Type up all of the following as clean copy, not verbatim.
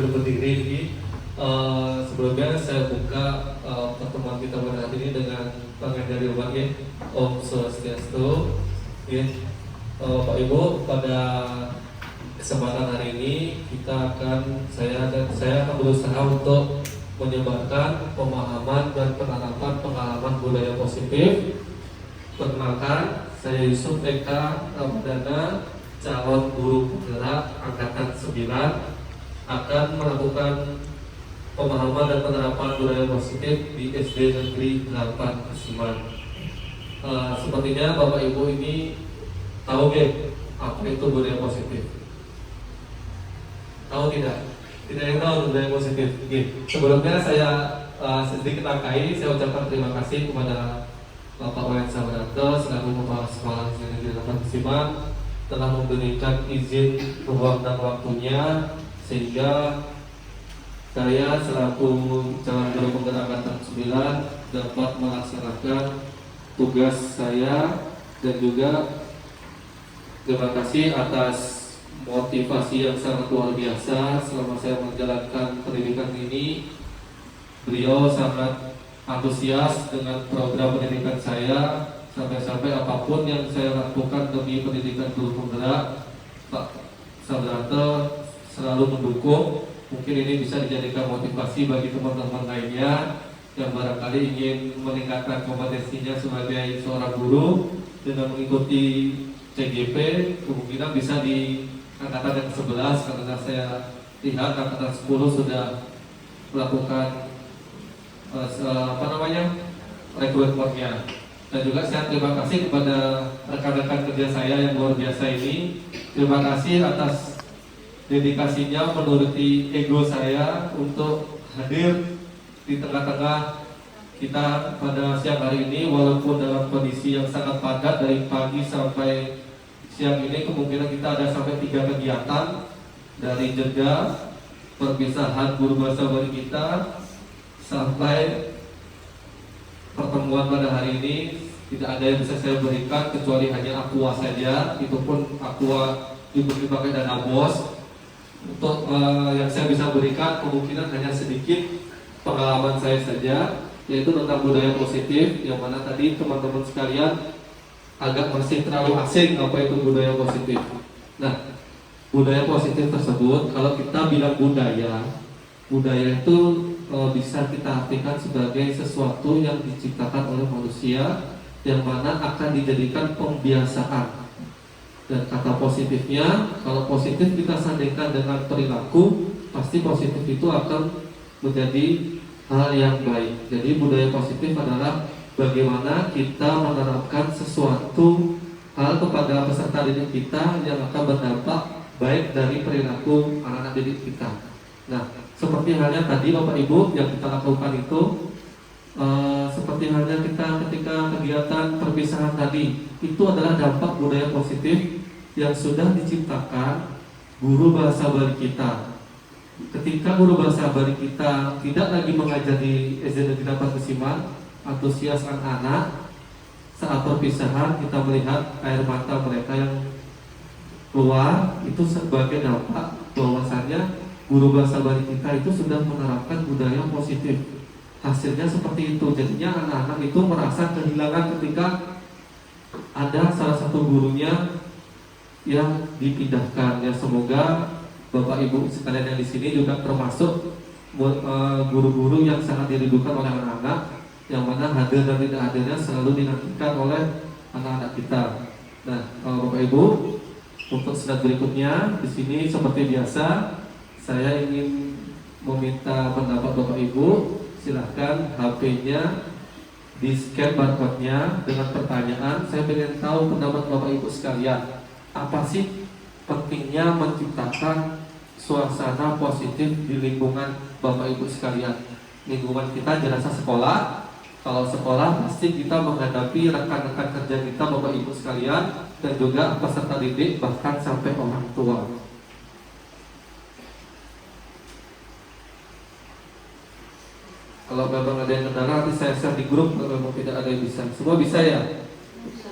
sambil berdiri ini. Sebelumnya saya buka pertemuan kita pada hari ini dengan pengajian Ilmu ya. Om Swastiastu. Ya. Pak Ibu, pada kesempatan hari ini saya akan berusaha untuk menyebarkan pemahaman dan penerapan pengalaman budaya positif. Perkenalkan, saya Yusuf Eka Ramadana, calon guru penggerak angkatan 9, akan melakukan pemahaman dan penerapan budaya positif di SD Negeri 8 Kasiman. Sepertinya Bapak Ibu ini tahu apa itu budaya positif? Tahu tidak? Tidak yang tahu budaya positif. Sebelumnya saya sedikit angkai, saya ucapkan terima kasih kepada Bapak Wayan Sabrato selaku Kepala Sekolah Negeri 8 Kasiman telah memberikan izin ruang dan waktunya sehingga saya selaku calon guru penggerak angkatan 9 dapat melaksanakan tugas saya, dan juga terima kasih atas motivasi yang sangat luar biasa selama saya menjalankan pendidikan ini. Beliau sangat antusias dengan program pendidikan saya, sampai-sampai apapun yang saya lakukan demi pendidikan guru penggerak, Pak Sabrato selalu mendukung. Mungkin ini bisa dijadikan motivasi bagi teman-teman lainnya yang barangkali ingin meningkatkan kompetensinya sebagai seorang guru dengan mengikuti CGP. Kemungkinan bisa di angkatan yang 11, karena saya lihat angkatan 10 sudah melakukan rekrutmennya. Dan juga saya terima kasih kepada rekan-rekan kerja saya yang luar biasa ini. Terima kasih atas dedikasinya menuruti ego saya untuk hadir di tengah-tengah kita pada siang hari ini, walaupun dalam kondisi yang sangat padat dari pagi sampai siang ini. Kemungkinan kita ada sampai 3 kegiatan, dari jeda perpisahan guru bahasa Bali kita sampai pertemuan pada hari ini. Tidak ada yang bisa saya berikan kecuali hanya aqua saja, itu pun aqua diberi pakai dana BOS. Untuk yang saya bisa berikan kemungkinan hanya sedikit pengalaman saya saja, yaitu tentang budaya positif, yang mana tadi teman-teman sekalian agak masih terlalu asing apa itu budaya positif. Nah, budaya positif tersebut, kalau kita bilang budaya itu bisa kita artikan sebagai sesuatu yang diciptakan oleh manusia, yang mana akan dijadikan pembiasaan. Dan kata positifnya, kalau positif kita sandingkan dengan perilaku, pasti positif itu akan menjadi hal yang baik. Jadi budaya positif adalah bagaimana kita menerapkan sesuatu hal kepada peserta didik kita yang akan berdampak baik dari perilaku anak-anak didik kita. Nah, seperti halnya tadi Bapak Ibu yang kita lakukan itu, seperti halnya kita ketika kegiatan perpisahan tadi, itu adalah dampak budaya positif yang sudah diciptakan guru bahasa Bali kita. Ketika guru bahasa Bali kita tidak lagi mengajar di SD Negeri 8 Kasiman, antusias anak-anak, saat perpisahan kita melihat air mata mereka yang keluar, itu sebagai dampak bahwasannya guru bahasa Bali kita itu sudah menerapkan budaya positif. Hasilnya seperti itu. Jadinya anak-anak itu merasa kehilangan ketika ada salah satu gurunya yang dipindahkan. Ya, semoga Bapak Ibu sekalian yang di sini juga termasuk guru-guru yang sangat dirindukan oleh anak-anak, yang mana hadir dan tidak hadirnya selalu dinantikan oleh anak-anak kita. Nah, Bapak Ibu, untuk slide berikutnya di sini seperti biasa saya ingin meminta pendapat Bapak Ibu. Silahkan HP-nya di scan barcode-nya dengan pertanyaan. Saya ingin tahu pendapat Bapak Ibu sekalian, apa sih pentingnya menciptakan suasana positif di lingkungan Bapak Ibu sekalian? Lingkungan kita jelas sekolah. Kalau sekolah pasti kita menghadapi rekan-rekan kerja kita Bapak Ibu sekalian, dan juga peserta didik, bahkan sampai orang tua. Kalau memang ada yang kendala, nanti saya share di grup. Kalau memang tidak ada yang bisa, semua bisa ya? Bisa.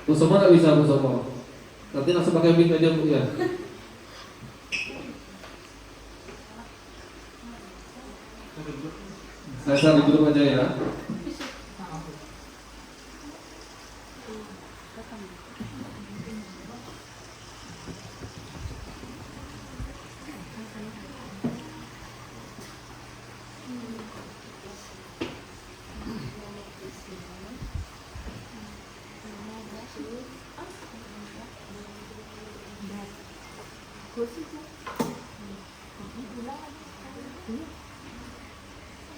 Bu semua nggak bisa, Bu semua. Nanti langsung pakai mic aja Bu ya. Saya share di grup aja ya.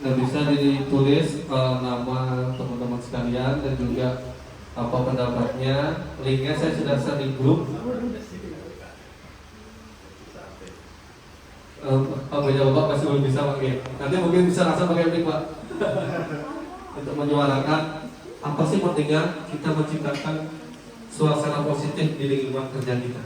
Nah, bisa ditulis nama teman-teman sekalian dan juga apa pendapatnya. Linknya saya sudah share di grup. Apa ya Bapak masih belum bisa pakai? Nanti mungkin bisa langsung pakai link Pak. Untuk menyuarakan apa sih pentingnya kita menciptakan suasana positif di lingkungan kerja kita.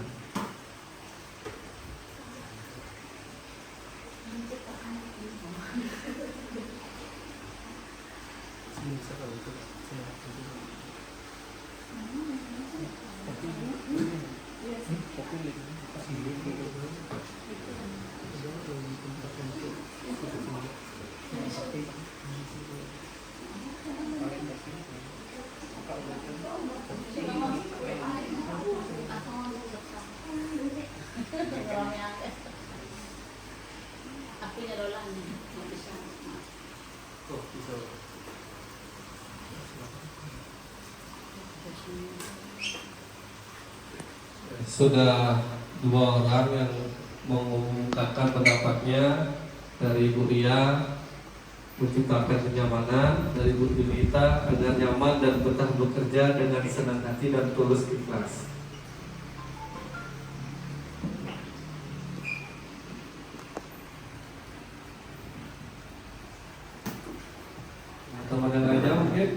Sudah 2 orang yang mengungkapkan pendapatnya, dari Bu Ria menciptakan kenyamanan, dari Bu Yunita agar nyaman dan betah bekerja dengan senang hati dan tulus ikhlas. Teman yang lainnya mungkin.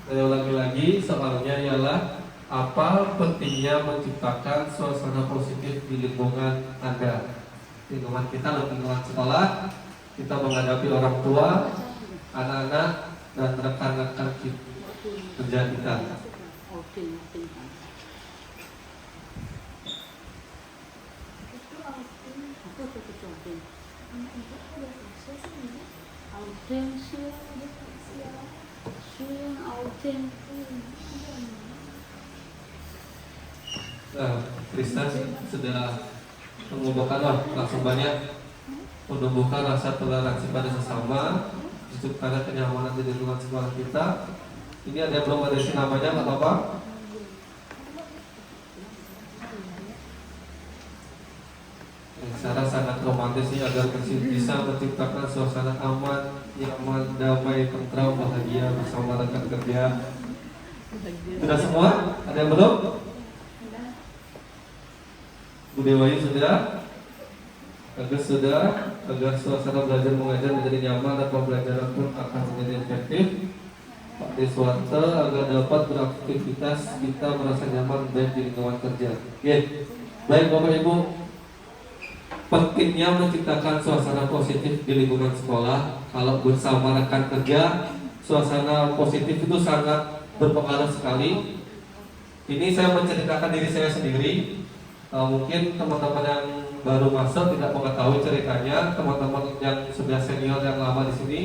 Saya ulangi lagi, soalnya ialah apa pentingnya menciptakan suasana positif di lingkungan Anda, lingkungan kita, lingkungan sekolah, kita menghadapi orang tua, anak-anak, dan rekan-rekan kerja kita. Kristen sudah mengumpulkan langsung banyak menumbuhkan rasa toleransi pada sesama, menciptakan kenyamanan di lingkungan sekolah kita. Ini ada yang belum ada isi namanya, nggak apa-apa. Cara sangat romantis sih agar bisa menciptakan suasana aman, nyaman, damai, tentram, bahagia bersama rekan kerja. Sudah semua? Ada yang belum? Bu Dewayu sudah? Agus sudah? Agar suasana belajar mengajar menjadi nyaman dan pembelajaran pun akan menjadi efektif. Pak Deswanta agar dapat beraktivitas kita merasa nyaman baik di lingkungan kerja. Baik Bapak Ibu, pentingnya menciptakan suasana positif di lingkungan sekolah. Kalau bersama rekan kerja, suasana positif itu sangat berpengaruh sekali. Ini saya menceritakan diri saya sendiri. Mungkin teman-teman yang baru masuk tidak mengetahui ceritanya. Teman-teman yang sudah senior yang lama di sini,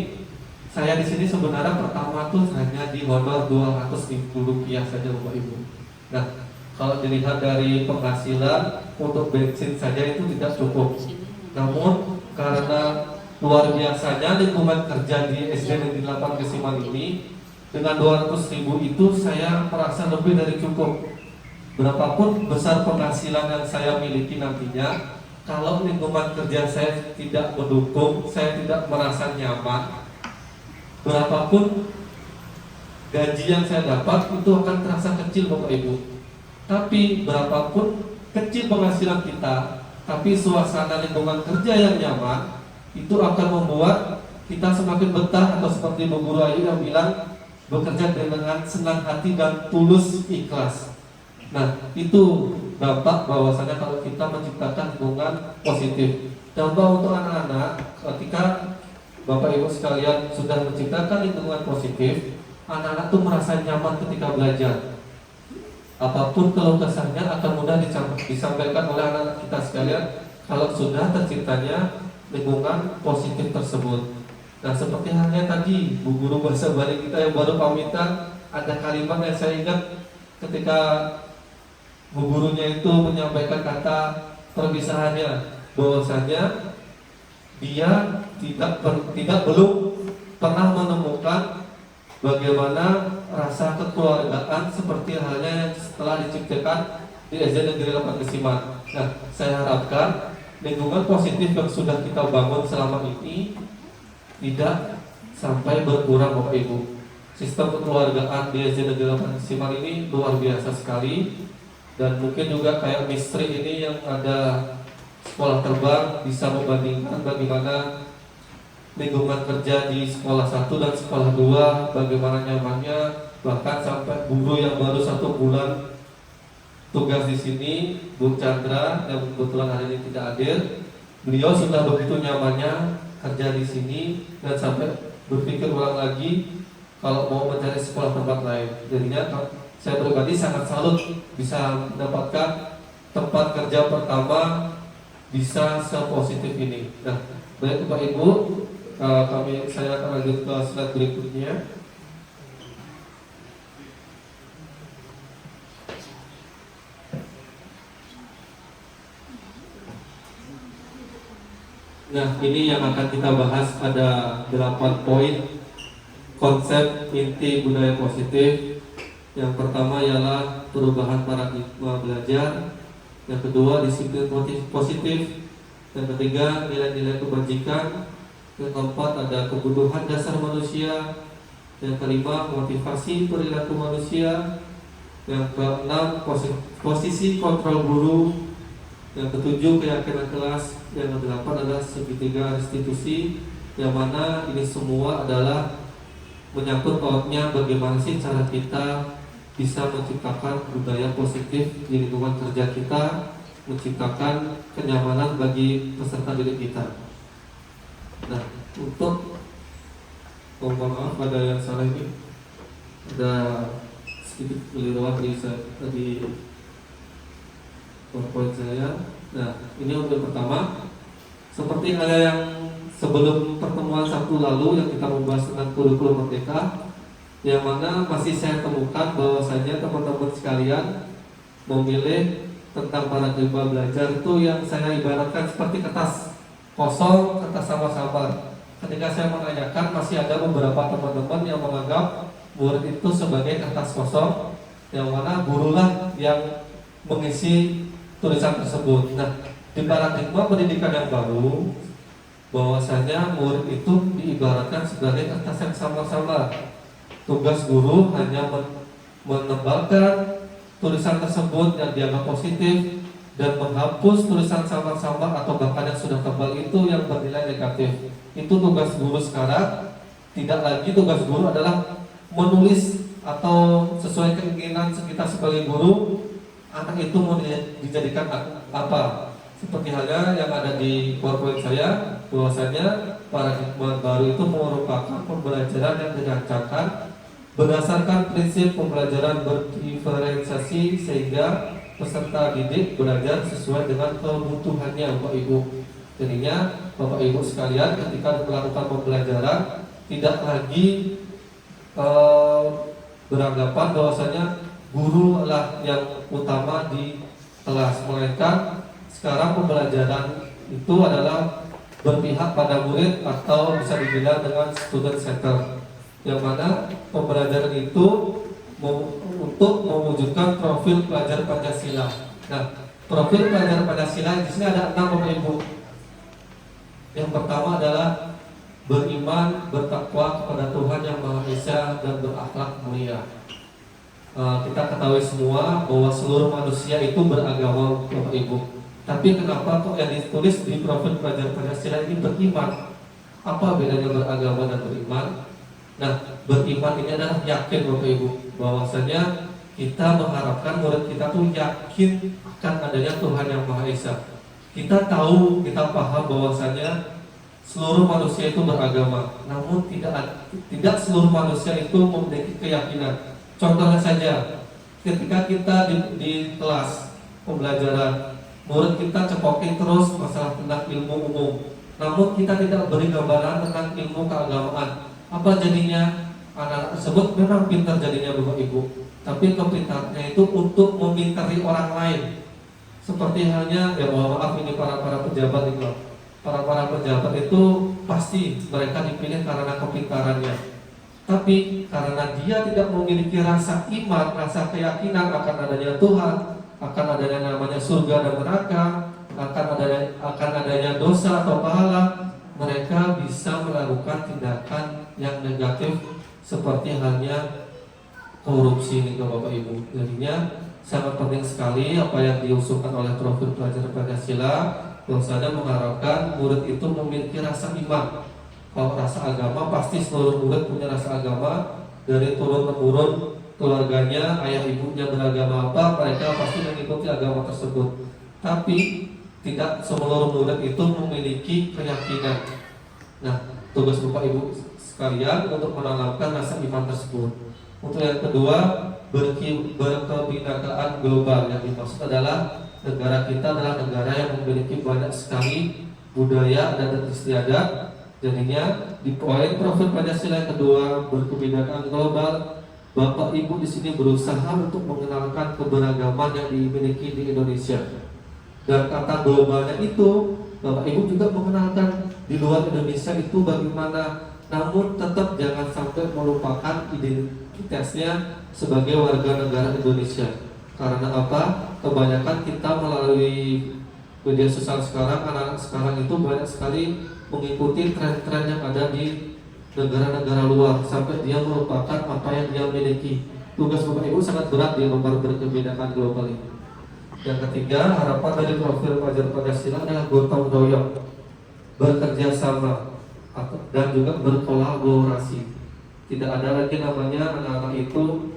saya di sini sebenarnya pertama tuh hanya di honor Rp250 saja Bapak Ibu. Nah, kalau dilihat dari penghasilan untuk bensin saja itu tidak cukup. Namun karena luar biasanya lingkungan kerja di SD Negeri 8 Kesimal ini, dengan 200.000 itu saya merasa lebih dari cukup. Berapapun besar penghasilan yang saya miliki nantinya, kalau lingkungan kerja saya tidak mendukung, saya tidak merasa nyaman, berapapun gaji yang saya dapat itu akan terasa kecil Bapak Ibu. Tapi berapapun kecil penghasilan kita, tapi suasana lingkungan kerja yang nyaman itu akan membuat kita semakin betah, atau seperti Bu Guru Ayu yang bilang, bekerja dengan senang hati dan tulus ikhlas. Nah, itu dampak bahwasanya kalau kita menciptakan lingkungan positif. Dampak untuk anak-anak, ketika Bapak Ibu sekalian sudah menciptakan lingkungan positif, anak-anak tuh merasa nyaman ketika belajar. Apapun keluh kesahnya akan mudah disampaikan oleh anak-anak kita sekalian kalau sudah terciptanya lingkungan positif tersebut. Nah, seperti halnya tadi Bu Guru bahasa Bali kita yang baru pamitan, ada kalimat yang saya ingat ketika Bu Gurunya itu menyampaikan kata perpisahannya, bahwasanya dia tidak belum pernah menemukan bagaimana rasa kekeluargaan seperti halnya yang setelah diciptakan di SD Negeri 8 Kesiman. Nah, saya harapkan lingkungan positif yang sudah kita bangun selama ini tidak sampai berkurang, Bapak Ibu. Sistem kekeluargaan di SD Negeri 8 Kesiman ini luar biasa sekali, dan mungkin juga kayak misteri ini yang ada sekolah terbang bisa membandingkan bagaimana lingkungan kerja di sekolah 1 dan sekolah 2, bagaimana nyamannya, bahkan sampai guru yang baru 1 bulan tugas di sini, Bu Chandra yang kebetulan hari ini tidak hadir, beliau sudah begitu nyamannya kerja di sini dan sampai berpikir ulang lagi kalau mau mencari sekolah tempat lain. Jadinya saya pribadi sangat salut bisa mendapatkan tempat kerja pertama bisa sepositif ini. Nah, baik Bapak Ibu, saya akan lanjut ke slide berikutnya. Nah, ini yang akan kita bahas, ada 8 poin konsep inti budaya positif. Yang pertama ialah perubahan paradigma belajar. Yang kedua, disiplin positif. Yang ketiga, nilai-nilai kebajikan. Yang keempat, ada kebutuhan dasar manusia. Yang kelima, motivasi perilaku manusia. Yang keenam, posisi kontrol guru. Yang ketujuh, keyakinan kelas. Yang kedelapan adalah segitiga restitusi, yang mana ini semua adalah menyangkut pautnya bagaimana sih cara kita bisa menciptakan budaya positif di lingkungan kerja kita, menciptakan kenyamanan bagi peserta didik kita. Nah, untuk mohon maaf pada yang salah ini ada sedikit keliruan di PowerPoint saya. Nah, ini untuk pertama, seperti ada yang sebelum pertemuan Sabtu lalu yang kita membahas tentang kurikulum merdeka, yang mana masih saya temukan bahwasanya teman-teman sekalian memilih tentang paradigma belajar itu yang saya ibaratkan seperti kertas kosong, kertas sama-sama. Ketika saya menanyakan, masih ada beberapa teman-teman yang menganggap murid itu sebagai kertas kosong, yang mana gurulah yang mengisi tulisan tersebut. Nah, di paradigma pendidikan yang baru, bahwasanya murid itu diibaratkan sebagai kertas yang sama-sama. Tugas guru hanya menebalkan tulisan tersebut yang dianggap positif dan menghapus tulisan samar-samar atau bahkan yang sudah tebal itu yang bernilai negatif. Itu tugas guru sekarang. Tidak lagi tugas guru adalah menulis atau sesuai keinginan kita sebagai guru, anak itu mau dijadikan apa. Seperti halnya yang ada di PowerPoint saya, bahwasanya paradigma baru itu merupakan pembelajaran yang dirancangkan berdasarkan prinsip pembelajaran berdiferensiasi sehingga peserta didik belajar sesuai dengan kebutuhannya, Bapak Ibu. Jadinya Bapak Ibu sekalian, ketika melakukan pembelajaran tidak lagi beranggapan bahwasanya guru lah yang utama di kelas, melainkan sekarang pembelajaran itu adalah berpihak pada murid atau bisa dibilang dengan student center, yang mana pembelajaran itu untuk mewujudkan profil pelajar Pancasila. Nah, profil pelajar Pancasila di sini ada 6, Bapak Ibu. Yang pertama adalah beriman, bertakwa kepada Tuhan Yang Maha Esa dan berakhlak mulia. Kita ketahui semua bahwa seluruh manusia itu beragama, Bapak Ibu. Tapi kenapa kok yang ditulis di profil pelajar Pancasila ini beriman? Apa bedanya beragama dan beriman? Nah, beriman ini adalah yakin, Bapak Ibu, bahwasanya kita mengharapkan murid kita tuh yakin akan adanya Tuhan Yang Maha Esa. Kita tahu, kita paham bahwasanya seluruh manusia itu beragama, namun tidak seluruh manusia itu memiliki keyakinan. Contohnya saja, ketika kita di kelas pembelajaran, murid kita cekokin terus masalah tentang ilmu umum. namun kita tidak beri gambaran tentang ilmu keagamaan. Apa jadinya? Anak-anak tersebut memang pintar jadinya Bapak Ibu, tapi kepintarannya itu untuk memintari orang lain. Seperti halnya, ya maaf ini para pejabat itu. Para pejabat itu pasti mereka dipilih karena kepintarannya. Tapi karena dia tidak memiliki rasa iman, rasa keyakinan akan adanya Tuhan, akan adanya namanya surga dan neraka, akan adanya dosa atau pahala, mereka bisa melakukan tindakan yang negatif seperti halnya korupsi ini Bapak Ibu. Jadinya sangat penting sekali apa yang diusulkan oleh profil pelajar Pancasila, bahwasanya mengharapkan murid itu memiliki rasa iman. Kalau rasa agama, pasti seluruh murid punya rasa agama. Dari turun-temurun keluarganya, ayah ibunya beragama apa, mereka pasti mengikuti agama tersebut. Tapi tidak seluruh murid itu memiliki keyakinan. Nah, tugas Bapak Ibu sekalian untuk menanamkan rasa iman tersebut. Untuk yang kedua, berkebinekaan global. Yang dimaksud adalah negara kita adalah negara yang memiliki banyak sekali budaya dan istiadat. Jadinya di poin profil Pancasila yang kedua, berkebinekaan global, Bapak Ibu di sini berusaha untuk mengenalkan keberagaman yang dimiliki di Indonesia. Dan kata globalnya itu, Bapak Ibu juga mengenalkan di luar Indonesia itu bagaimana. Namun tetap jangan sampai melupakan identitasnya sebagai warga negara Indonesia. Karena apa? Kebanyakan kita melalui media sosial sekarang, anak-anak sekarang itu banyak sekali mengikuti tren-tren yang ada di negara-negara luar, sampai dia melupakan apa yang dia miliki. Tugas Bapak Ibu sangat berat di nomor berkebinekaan global ini. Yang ketiga, harapan dari profil pelajar Pancasila adalah gotong royong, bekerja sama, dan juga berkolaborasi. Tidak ada lagi namanya anak-anak itu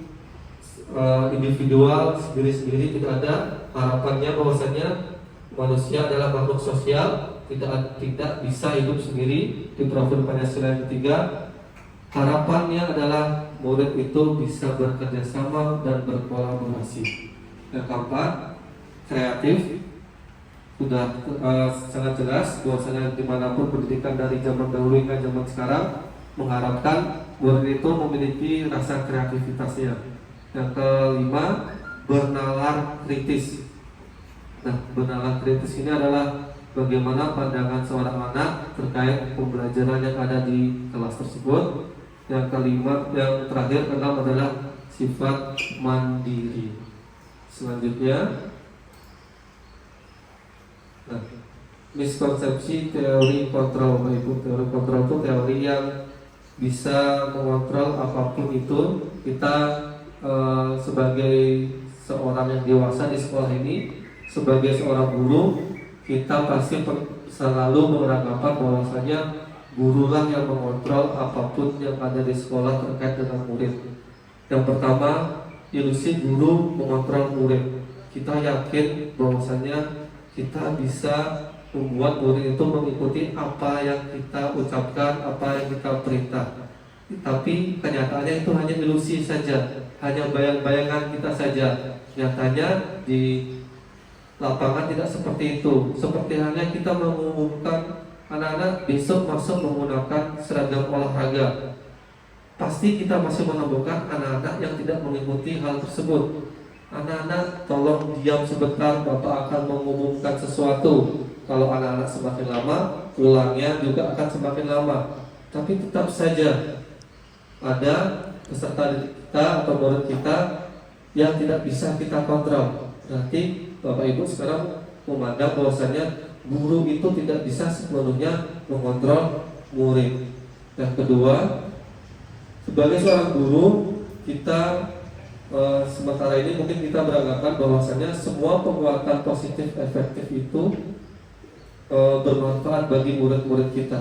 individual sendiri-sendiri, tidak ada. Harapannya bahwasanya manusia adalah makhluk sosial, tidak bisa hidup sendiri. Di profil Pancasila yang ketiga, harapannya adalah murid itu bisa bekerja sama dan berkolaborasi. Yang keempat, kreatif. Sudah sangat jelas bahwasanya dimanapun pendidikan dari zaman dahulu hingga zaman sekarang mengharapkan murid itu memiliki rasa kreativitasnya. Yang kelima, bernalar kritis. Nah, bernalar kritis ini adalah bagaimana pandangan seorang anak terkait pembelajaran yang ada di kelas tersebut. Yang kelima, yang terakhir keenam adalah sifat mandiri. Selanjutnya, nah, miskonsepsi teori kontrol. Teori kontrol itu teori yang bisa mengontrol apapun itu. Kita sebagai seorang yang dewasa di sekolah ini, sebagai seorang guru, kita pasti selalu beranggapan bahwasanya gurulah yang mengontrol apapun yang ada di sekolah terkait dengan murid. Yang pertama, ilusi guru mengontrol murid. Kita yakin bahwasanya kita bisa membuat murid itu mengikuti apa yang kita ucapkan, apa yang kita perintah. Tapi kenyataannya itu hanya ilusi saja, hanya bayang-bayangan kita saja. Nyatanya di lapangan tidak seperti itu. Seperti halnya kita mengumumkan anak-anak besok masuk menggunakan seragam olahraga, pasti kita masih menemukan anak-anak yang tidak mengikuti hal tersebut. Anak-anak tolong diam sebentar, Bapak akan mengumumkan sesuatu. Kalau anak-anak semakin lama, pulangnya juga akan semakin lama. Tapi tetap saja ada peserta kita atau murid kita yang tidak bisa kita kontrol. Nanti Bapak Ibu sekarang memandang bahwasanya guru itu tidak bisa sepenuhnya mengontrol murid. Yang kedua, sebagai seorang guru, kita sementara ini mungkin kita beranggapan bahwasanya semua penguatan positif efektif itu bermanfaat bagi murid-murid kita.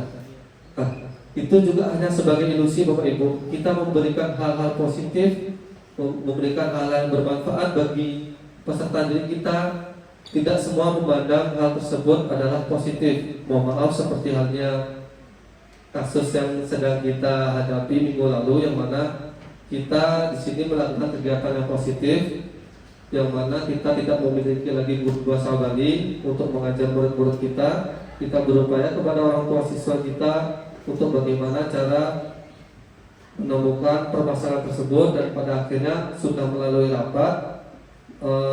Nah, itu juga hanya sebagai ilusi Bapak Ibu. Kita memberikan hal-hal positif, memberikan hal yang bermanfaat bagi peserta didik kita. Tidak semua memandang hal tersebut adalah positif. Mohon maaf, seperti halnya kasus yang sedang kita hadapi minggu lalu, yang mana kita di sini melakukan kegiatan yang positif, yang mana kita tidak memiliki lagi guru bahasa Bali untuk mengajar murid-murid kita. kita berupaya kepada orang tua siswa kita untuk bagaimana cara menemukan permasalahan tersebut, dan pada akhirnya sudah melalui rapat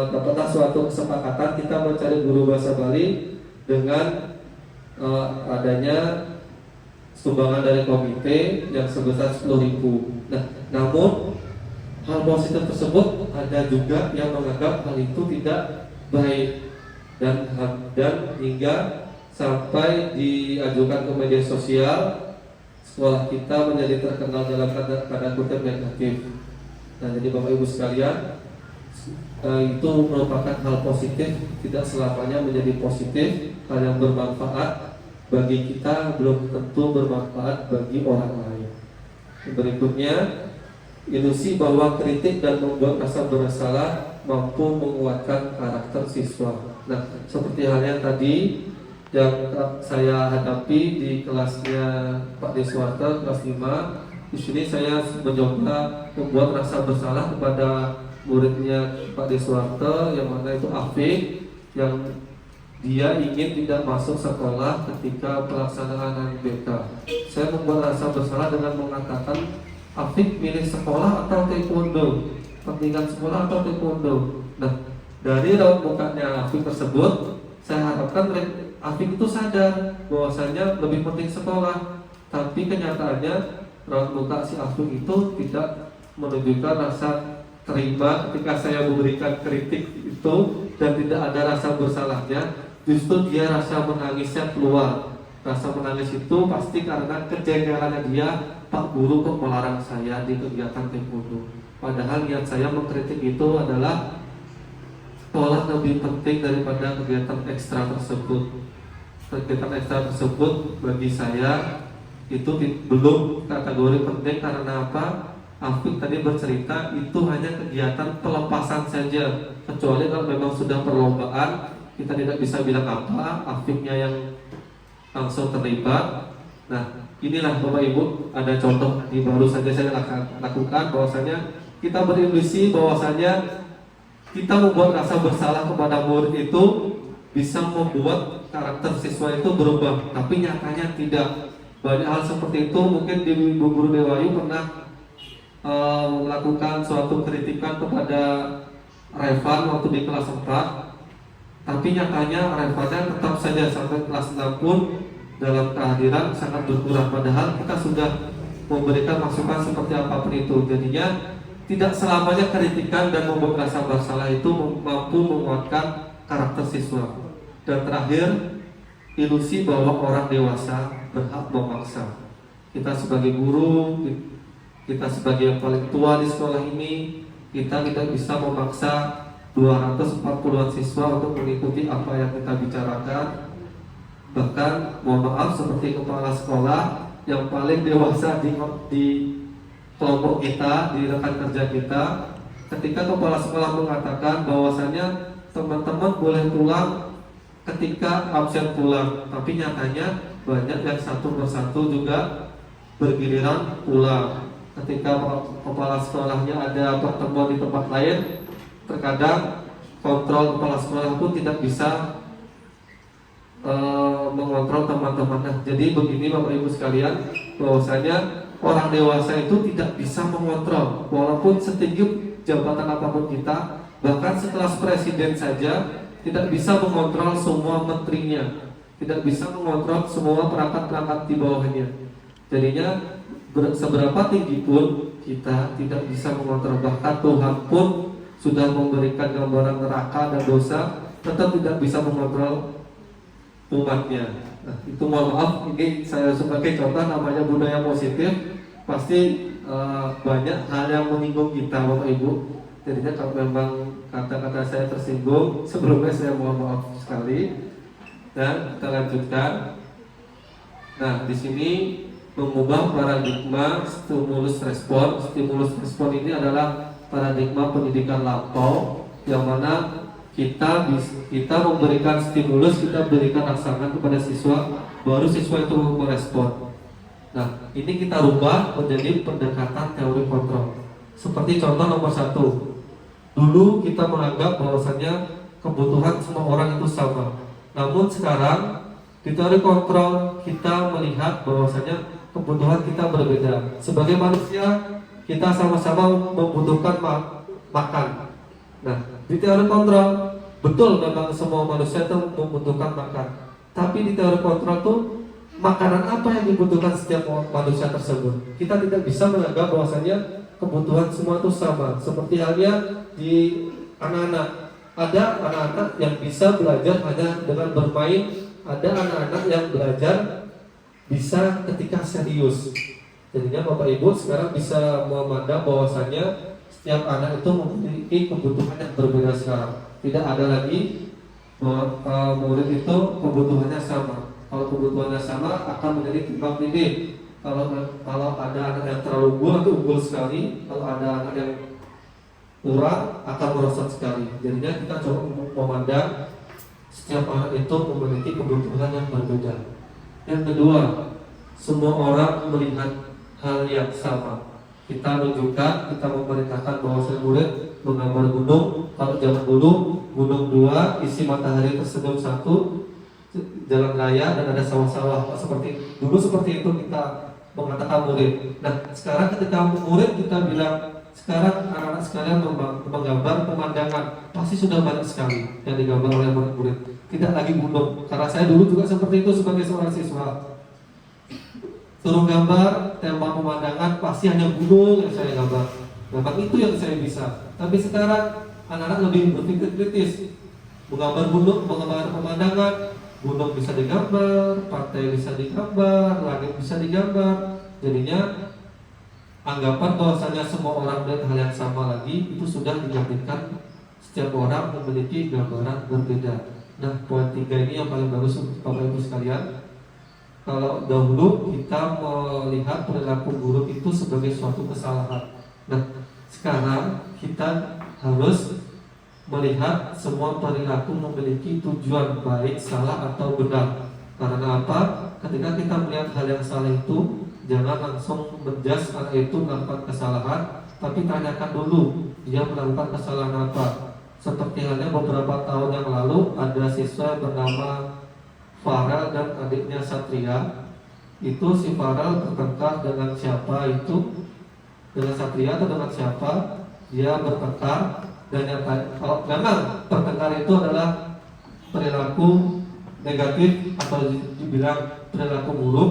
dapatlah suatu kesepakatan kita mencari guru bahasa Bali dengan adanya sumbangan dari komite yang sebesar 10.000. Nah, namun hal positif tersebut ada juga yang menganggap hal itu tidak baik, dan hingga sampai diajukan ke media sosial, sekolah kita menjadi terkenal dalam tanda kutip negatif. Nah, jadi Bapak Ibu sekalian, itu merupakan hal positif, tidak selamanya menjadi positif. Hal yang bermanfaat bagi kita belum tentu bermanfaat bagi orang lain. Berikutnya, ilusi bahwa kritik dan membuat rasa bersalah mampu menguatkan karakter siswa. Nah, seperti halnya tadi yang saya hadapi di kelasnya Pak Deswarta kelas 5. Di sini saya mencoba membuat rasa bersalah kepada muridnya Pak Deswarta, yang mana itu Afik, yang dia ingin tidak masuk sekolah ketika pelaksanaan UNBK. Saya membuat rasa bersalah dengan mengatakan, Afik milih sekolah atau taekwondo, pendidikan sekolah atau taekwondo. Nah, dari raut mukanya Afik tersebut, saya harapkan Afik itu sadar bahwasanya lebih penting sekolah. Tapi kenyataannya raut muka si Afik itu tidak menunjukkan rasa terima ketika saya memberikan kritik itu, dan tidak ada rasa bersalahnya. Justru dia rasa menangisnya keluar. Rasa menangis itu pasti karena kejengkelannya dia, Pak Guru kok melarang saya di kegiatan taekwondo. Padahal niat saya mengkritik itu adalah sekolah lebih penting daripada kegiatan ekstra tersebut. Kegiatan ekstra tersebut bagi saya itu belum kategori penting. Karena apa? Afik tadi bercerita itu hanya kegiatan pelepasan saja. Kecuali kalau memang sudah perlombaan, kita tidak bisa bilang apa, Afiknya yang langsung terlibat. Nah, inilah Bapak Ibu, ada contoh di baru saja saya lakukan, bahwasanya kita berilusi bahwasanya kita membuat rasa bersalah kepada murid itu bisa membuat karakter siswa itu berubah, tapi nyatanya tidak. Banyak hal seperti itu. Mungkin di Bu Guru Dewayu pernah melakukan suatu kritikan kepada Revan waktu di kelas 4, tapi nyatanya Revannya tetap saja sampai kelas 6 pun dalam kehadiran sangat berkurang, padahal kita sudah memberikan masukan seperti apapun itu. Jadinya tidak selamanya kritikan dan membuat rasa bersalah itu mampu menguatkan karakter siswa. Dan terakhir, ilusi bahwa orang dewasa berhak memaksa. Kita sebagai guru, kita sebagai yang paling tua di sekolah ini, kita tidak bisa memaksa 240-an siswa untuk mengikuti apa yang kita bicarakan. Bahkan mohon maaf, seperti kepala sekolah yang paling dewasa di kelompok kita, di rekan kerja kita, ketika kepala sekolah mengatakan bahwasanya teman-teman boleh pulang ketika absen pulang, tapi nyatanya banyak yang satu persatu juga bergiliran pulang. Ketika kepala sekolahnya ada pertemuan di tempat lain, terkadang kontrol kepala sekolah pun tidak bisa mengontrol teman-teman. Jadi begini Bapak Ibu sekalian, bahwasanya orang dewasa itu tidak bisa mengontrol, walaupun setinggi jabatan apapun kita, bahkan sekelas presiden saja tidak bisa mengontrol semua menterinya, tidak bisa mengontrol semua perangkat-perangkat di bawahnya. Jadinya seberapa tinggi pun kita tidak bisa mengontrol. Bahkan Tuhan pun sudah memberikan gambaran neraka dan dosa, tetap tidak bisa mengontrol umatnya. Nah, itu mohon maaf, ini saya sebagai contoh, namanya budaya positif. Pasti banyak hal yang menyinggung kita Bapak Ibu. Jadinya kalau memang kata-kata saya tersinggung, sebelumnya saya mohon maaf sekali. Dan kita lanjutkan. Nah, di sini mengubah paradigma stimulus respon. Stimulus respon ini adalah paradigma pendidikan lampau, yang mana kita memberikan stimulus, kita berikan rangsangan kepada siswa, baru siswa itu merespon. Nah, ini kita rubah menjadi pendekatan teori kontrol. Seperti contoh nomor 1, dulu kita menganggap bahwasannya kebutuhan semua orang itu sama. Namun sekarang Di teori kontrol kita melihat bahwasanya kebutuhan kita berbeda. Sebagai manusia kita sama-sama membutuhkan makan. Nah, di teori kontrol betul memang semua manusia itu membutuhkan makan. Tapi di teori kontrol tuh makanan apa yang dibutuhkan setiap manusia tersebut? Kita tidak bisa menganggap bahwasanya kebutuhan semua itu sama. Seperti halnya di anak-anak, ada anak-anak yang bisa belajar hanya dengan bermain, ada anak-anak yang belajar bisa ketika serius. Jadinya Bapak Ibu sekarang bisa memandang bahwasanya setiap anak itu memiliki kebutuhan yang berbeda sekarang. Tidak ada lagi murid itu kebutuhannya sama. Kalau kebutuhannya sama akan menjadi timbang tindih. Kalau ada anak yang terlalu unggul sekali, kalau ada anak yang kurang akan merosot sekali. Jadinya kita coba memandang setiap anak itu memiliki kebutuhan yang berbeda. Yang kedua, semua orang melihat hal yang sama. Kita menunjukkan, kita memerintahkan bahwa murid menggambar gunung. Kalau zaman dulu gunung 2, isi matahari tersenyum 1, jalan raya dan ada sawah-sawah. Seperti dulu seperti itu kita mengatakan murid. Nah, sekarang ketika murid kita bilang sekarang anak-anak sekalian menggambar pemandangan, pasti sudah banyak sekali yang digambar oleh murid-murid. Tidak lagi gunung. Karena saya dulu juga seperti itu sebagai seorang siswa. Suruh gambar tema pemandangan, pasti hanya gunung yang saya gambar. Memang itu yang saya bisa. Tapi sekarang anak-anak lebih berpikir kritis. Menggambar gunung, menggambar pemandangan, gunung bisa digambar, pantai bisa digambar, langit bisa digambar. Jadinya anggapan bahwasanya semua orang melihat hal yang sama lagi itu sudah dijaminkan setiap orang memiliki gambaran berbeda. Nah, poin 3 ini yang paling bagus untuk Bapak Ibu sekalian. Kalau dahulu kita melihat perilaku buruk itu sebagai suatu kesalahan. Nah, sekarang kita harus melihat semua perilaku memiliki tujuan baik, salah atau benar. Karena apa? Ketika kita melihat hal yang salah itu, jangan langsung menjudge anak itu melakukan kesalahan, tapi tanyakan dulu dia melakukan kesalahan apa. Seperti halnya beberapa tahun yang lalu ada siswa yang bernama Farel dan adiknya Satria. Itu si Farel bertengkar dengan siapa itu? Dengan Satria atau dengan siapa? Dia bertengkar dan yang kalau memang pertengkar itu adalah perilaku negatif atau dibilang perilaku buruk.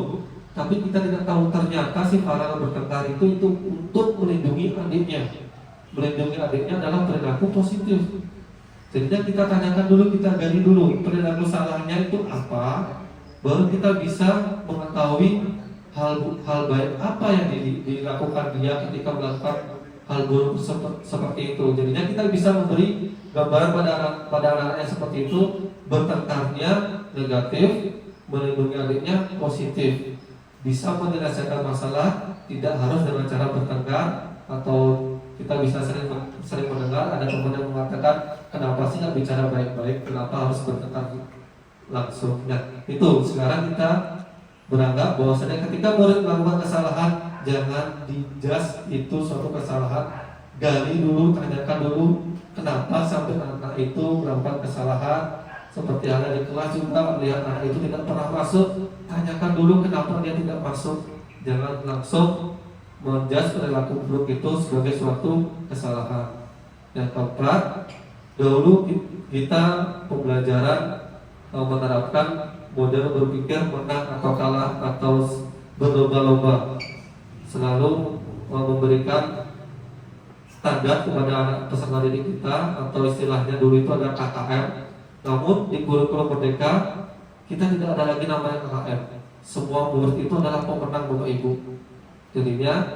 Tapi kita tidak tahu ternyata si Farel bertengkar itu untuk melindungi adiknya. Melindungi adiknya adalah perilaku positif. Jadi kita tanyakan dulu, kita gali dulu perilaku salahnya itu apa, baru kita bisa mengetahui hal baik apa yang dilakukan dia ketika melakukan hal buruk seperti itu. Jadinya kita bisa memberi gambaran pada anak-anak yang seperti itu, bertengkarnya negatif, melindungi adiknya positif. Bisa menyelesaikan masalah, tidak harus dengan cara bertengkar. Atau kita bisa sering mendengar ada teman yang mengatakan, kenapa sih nggak bicara baik-baik, kenapa harus bertengkar langsung. Nah, itu sekarang kita beranggap bahwasanya ketika murid melakukan kesalahan, jangan dijudge itu suatu kesalahan. Gali dulu, tanyakan dulu kenapa sampai anak itu melakukan kesalahan. Seperti ada di kelas juga melihat anak itu tidak pernah masuk, tanyakan dulu kenapa dia tidak masuk. Jangan langsung menjudge perilaku buruk itu sebagai suatu kesalahan. Yang keempat, dahulu kita pembelajaran menerapkan model berpikir menang atau kalah atau berlomba-lomba. Selalu memberikan standar kepada anak peserta didik kita, atau istilahnya dulu itu ada KKM. Namun di kurikulum Merdeka kita tidak ada lagi namanya KKM. Semua murid itu adalah pemenang Bapak Ibu. Jadinya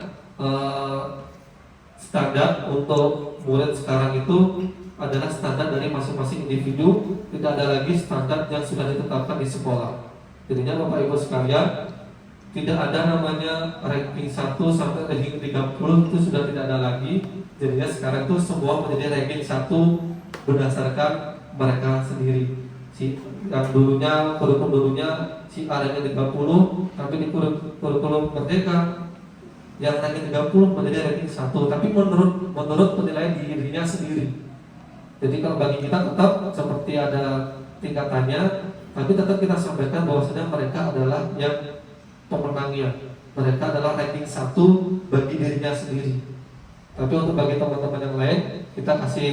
standar untuk murid sekarang itu adalah standar dari masing-masing individu. Tidak ada lagi standar yang sudah ditetapkan di sekolah. Jadinya Bapak Ibu sekalian, tidak ada namanya ranking 1 sampai ranking 30, itu sudah tidak ada lagi. Jadinya sekarang itu semua menjadi ranking 1 berdasarkan mereka sendiri. Yang dulunya kurikulum dulunya si A ranking 30, tapi di kurikulum Merdeka yang ranking 30 menjadi ranking 1, tapi menurut penilaian dirinya sendiri. Jadi kalau bagi kita tetap seperti ada tingkatannya, tapi tetap kita sampaikan bahwasanya mereka adalah yang pemenangnya, mereka adalah ranking 1 bagi dirinya sendiri. Tapi untuk bagi teman-teman yang lain, kita kasih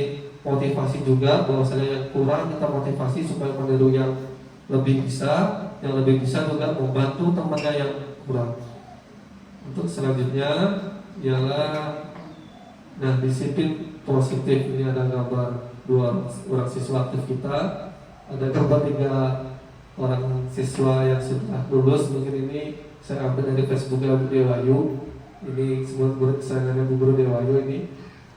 motivasi juga bahwasanya yang kurang kita motivasi supaya meniru yang lebih bisa, yang lebih bisa juga membantu temannya yang kurang. Untuk selanjutnya ialah disiplin positif. Ini ada gambar 2 orang siswa aktif kita, ada gambar 3 orang siswa yang sudah lulus. Mungkin ini saya ambil dari Facebooknya Bu Dewayu. Ini semua murid kesayangannya Bu Guru Dewayu. Ini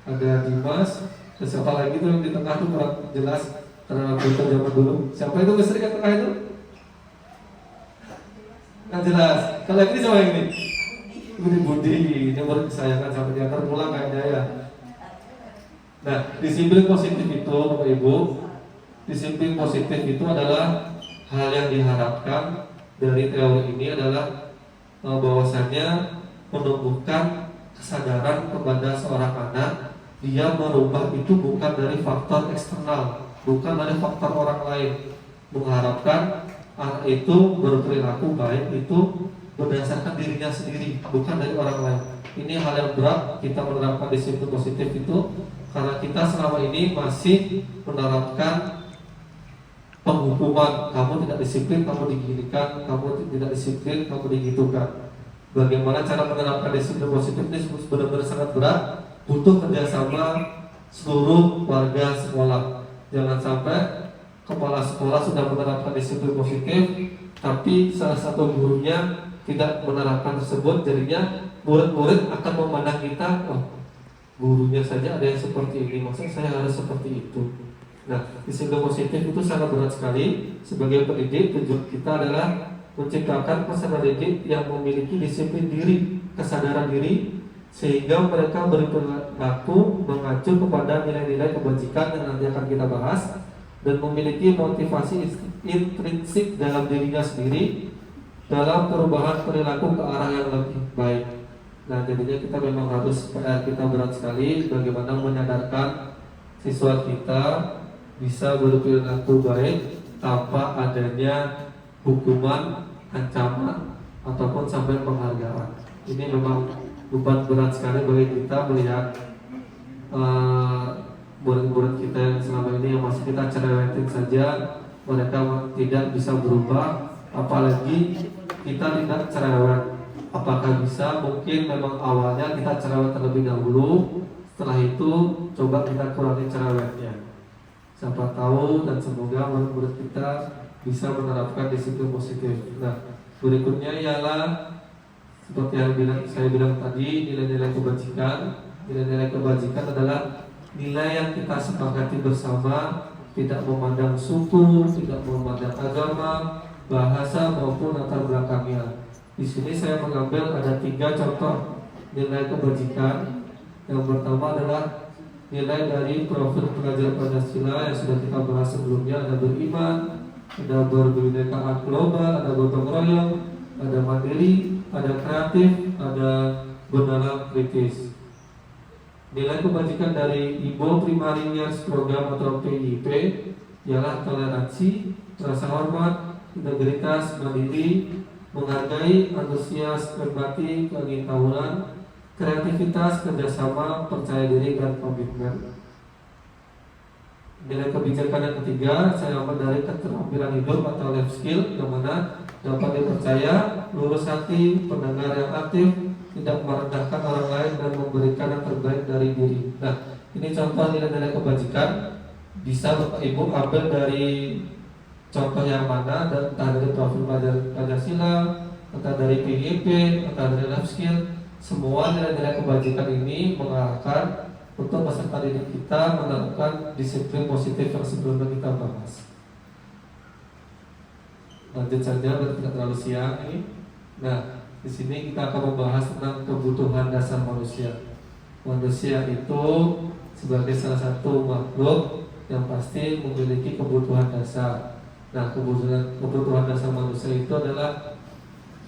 ada Dimas, dan siapa lagi tuh yang di tengah tuh kurang jelas karena kita zaman dulu. Siapa itu Mister yang tengah itu? Nggak jelas. Kalau yang ini siapa yang ini? Budi, ini murid kesayangan sampai dia terpulang kayaknya ya. Nah, disiplin positif itu Bapak Ibu, disiplin positif itu adalah hal yang diharapkan dari teori ini adalah bahwasannya menumbuhkan kesadaran kepada seorang anak, dia merubah itu bukan dari faktor eksternal, bukan dari faktor orang lain. Mengharapkan anak itu berperilaku baik itu berdasarkan dirinya sendiri, bukan dari orang lain. Ini hal yang berat kita menerapkan disiplin positif itu, karena kita selama ini masih menerapkan penghukuman. Kamu tidak disiplin, kamu diginikan; kamu tidak disiplin, kamu digitukan. Bagaimana cara menerapkan disiplin positif ini benar-benar sangat berat, butuh kerjasama seluruh warga sekolah. Jangan sampai kepala sekolah sudah menerapkan disiplin positif, tapi salah satu gurunya tidak menerapkan tersebut, jadinya murid-murid akan memandang kita, oh gurunya saja ada yang seperti ini, masa saya harus seperti itu. Nah, disiplin positif itu sangat berat sekali. Sebagai pendidik, tujuan kita adalah menciptakan peserta didik yang memiliki disiplin diri, kesadaran diri, sehingga mereka berperilaku mengacu kepada nilai-nilai kebajikan yang nanti akan kita bahas, dan memiliki motivasi intrinsik dalam dirinya sendiri dalam perubahan perilaku ke arah yang lebih baik. Nah, jadinya kita memang harus kita berat sekali bagaimana menyadarkan siswa kita bisa berperilaku baik tanpa adanya hukuman, ancaman, ataupun sampai penghargaan. Ini memang beban berat sekali bagi kita melihat murid-murid kita yang selama ini yang masih kita cerewetin saja, mereka tidak bisa berubah, apalagi kita tidak cerewet. Apakah bisa? Mungkin memang awalnya kita cerewet terlebih dahulu, setelah itu coba kita kurangi cerewetnya. Siapa tahu dan semoga murid-murid kita bisa menerapkan disiplin positif. Nah, berikutnya ialah seperti yang saya bilang tadi, nilai-nilai kebajikan. Nilai-nilai kebajikan adalah nilai yang kita sepakati bersama, tidak memandang suku, tidak memandang agama, bahasa maupun latar belakangnya. Di sini saya mengambil ada 3 contoh nilai kebajikan. Yang pertama adalah nilai dari profil pelajar Pancasila yang sudah kita bahas sebelumnya. Ada beriman, ada berbhinneka global, ada gotong royong, ada mandiri, ada kreatif, ada bernalar kritis. Nilai kebajikan dari Ibo Primary Years Program atau PIP ialah toleransi, rasa hormat, integritas, mandiri, menghargai, antusias, empati, pengetahuan, kreativitas, kerjasama, percaya diri, dan komitmen. Nilai kebijakan yang ketiga saya ambil dari keterampilan hidup atau life skill, yang mana dapat dipercaya, lurus hati, pendengar yang aktif, tidak merendahkan orang lain, dan memberikan yang terbaik dari diri. Nah, ini contoh nilai-nilai kebajikan. Bisa Bapak Ibu ambil dari contoh yang mana, entah dari profil Pancasila, entah dari PIP, entah dari life skill. Semua nilai-nilai kebajikan ini mengarahkan untuk peserta didik kita menerapkan disiplin positif yang sebelumnya kita bahas. Lanjut saja, biar tidak terlalu siang ini. Nah, di sini kita akan membahas tentang kebutuhan dasar manusia. Manusia itu sebagai salah satu makhluk yang pasti memiliki kebutuhan dasar. Nah, kebutuhan dasar manusia itu adalah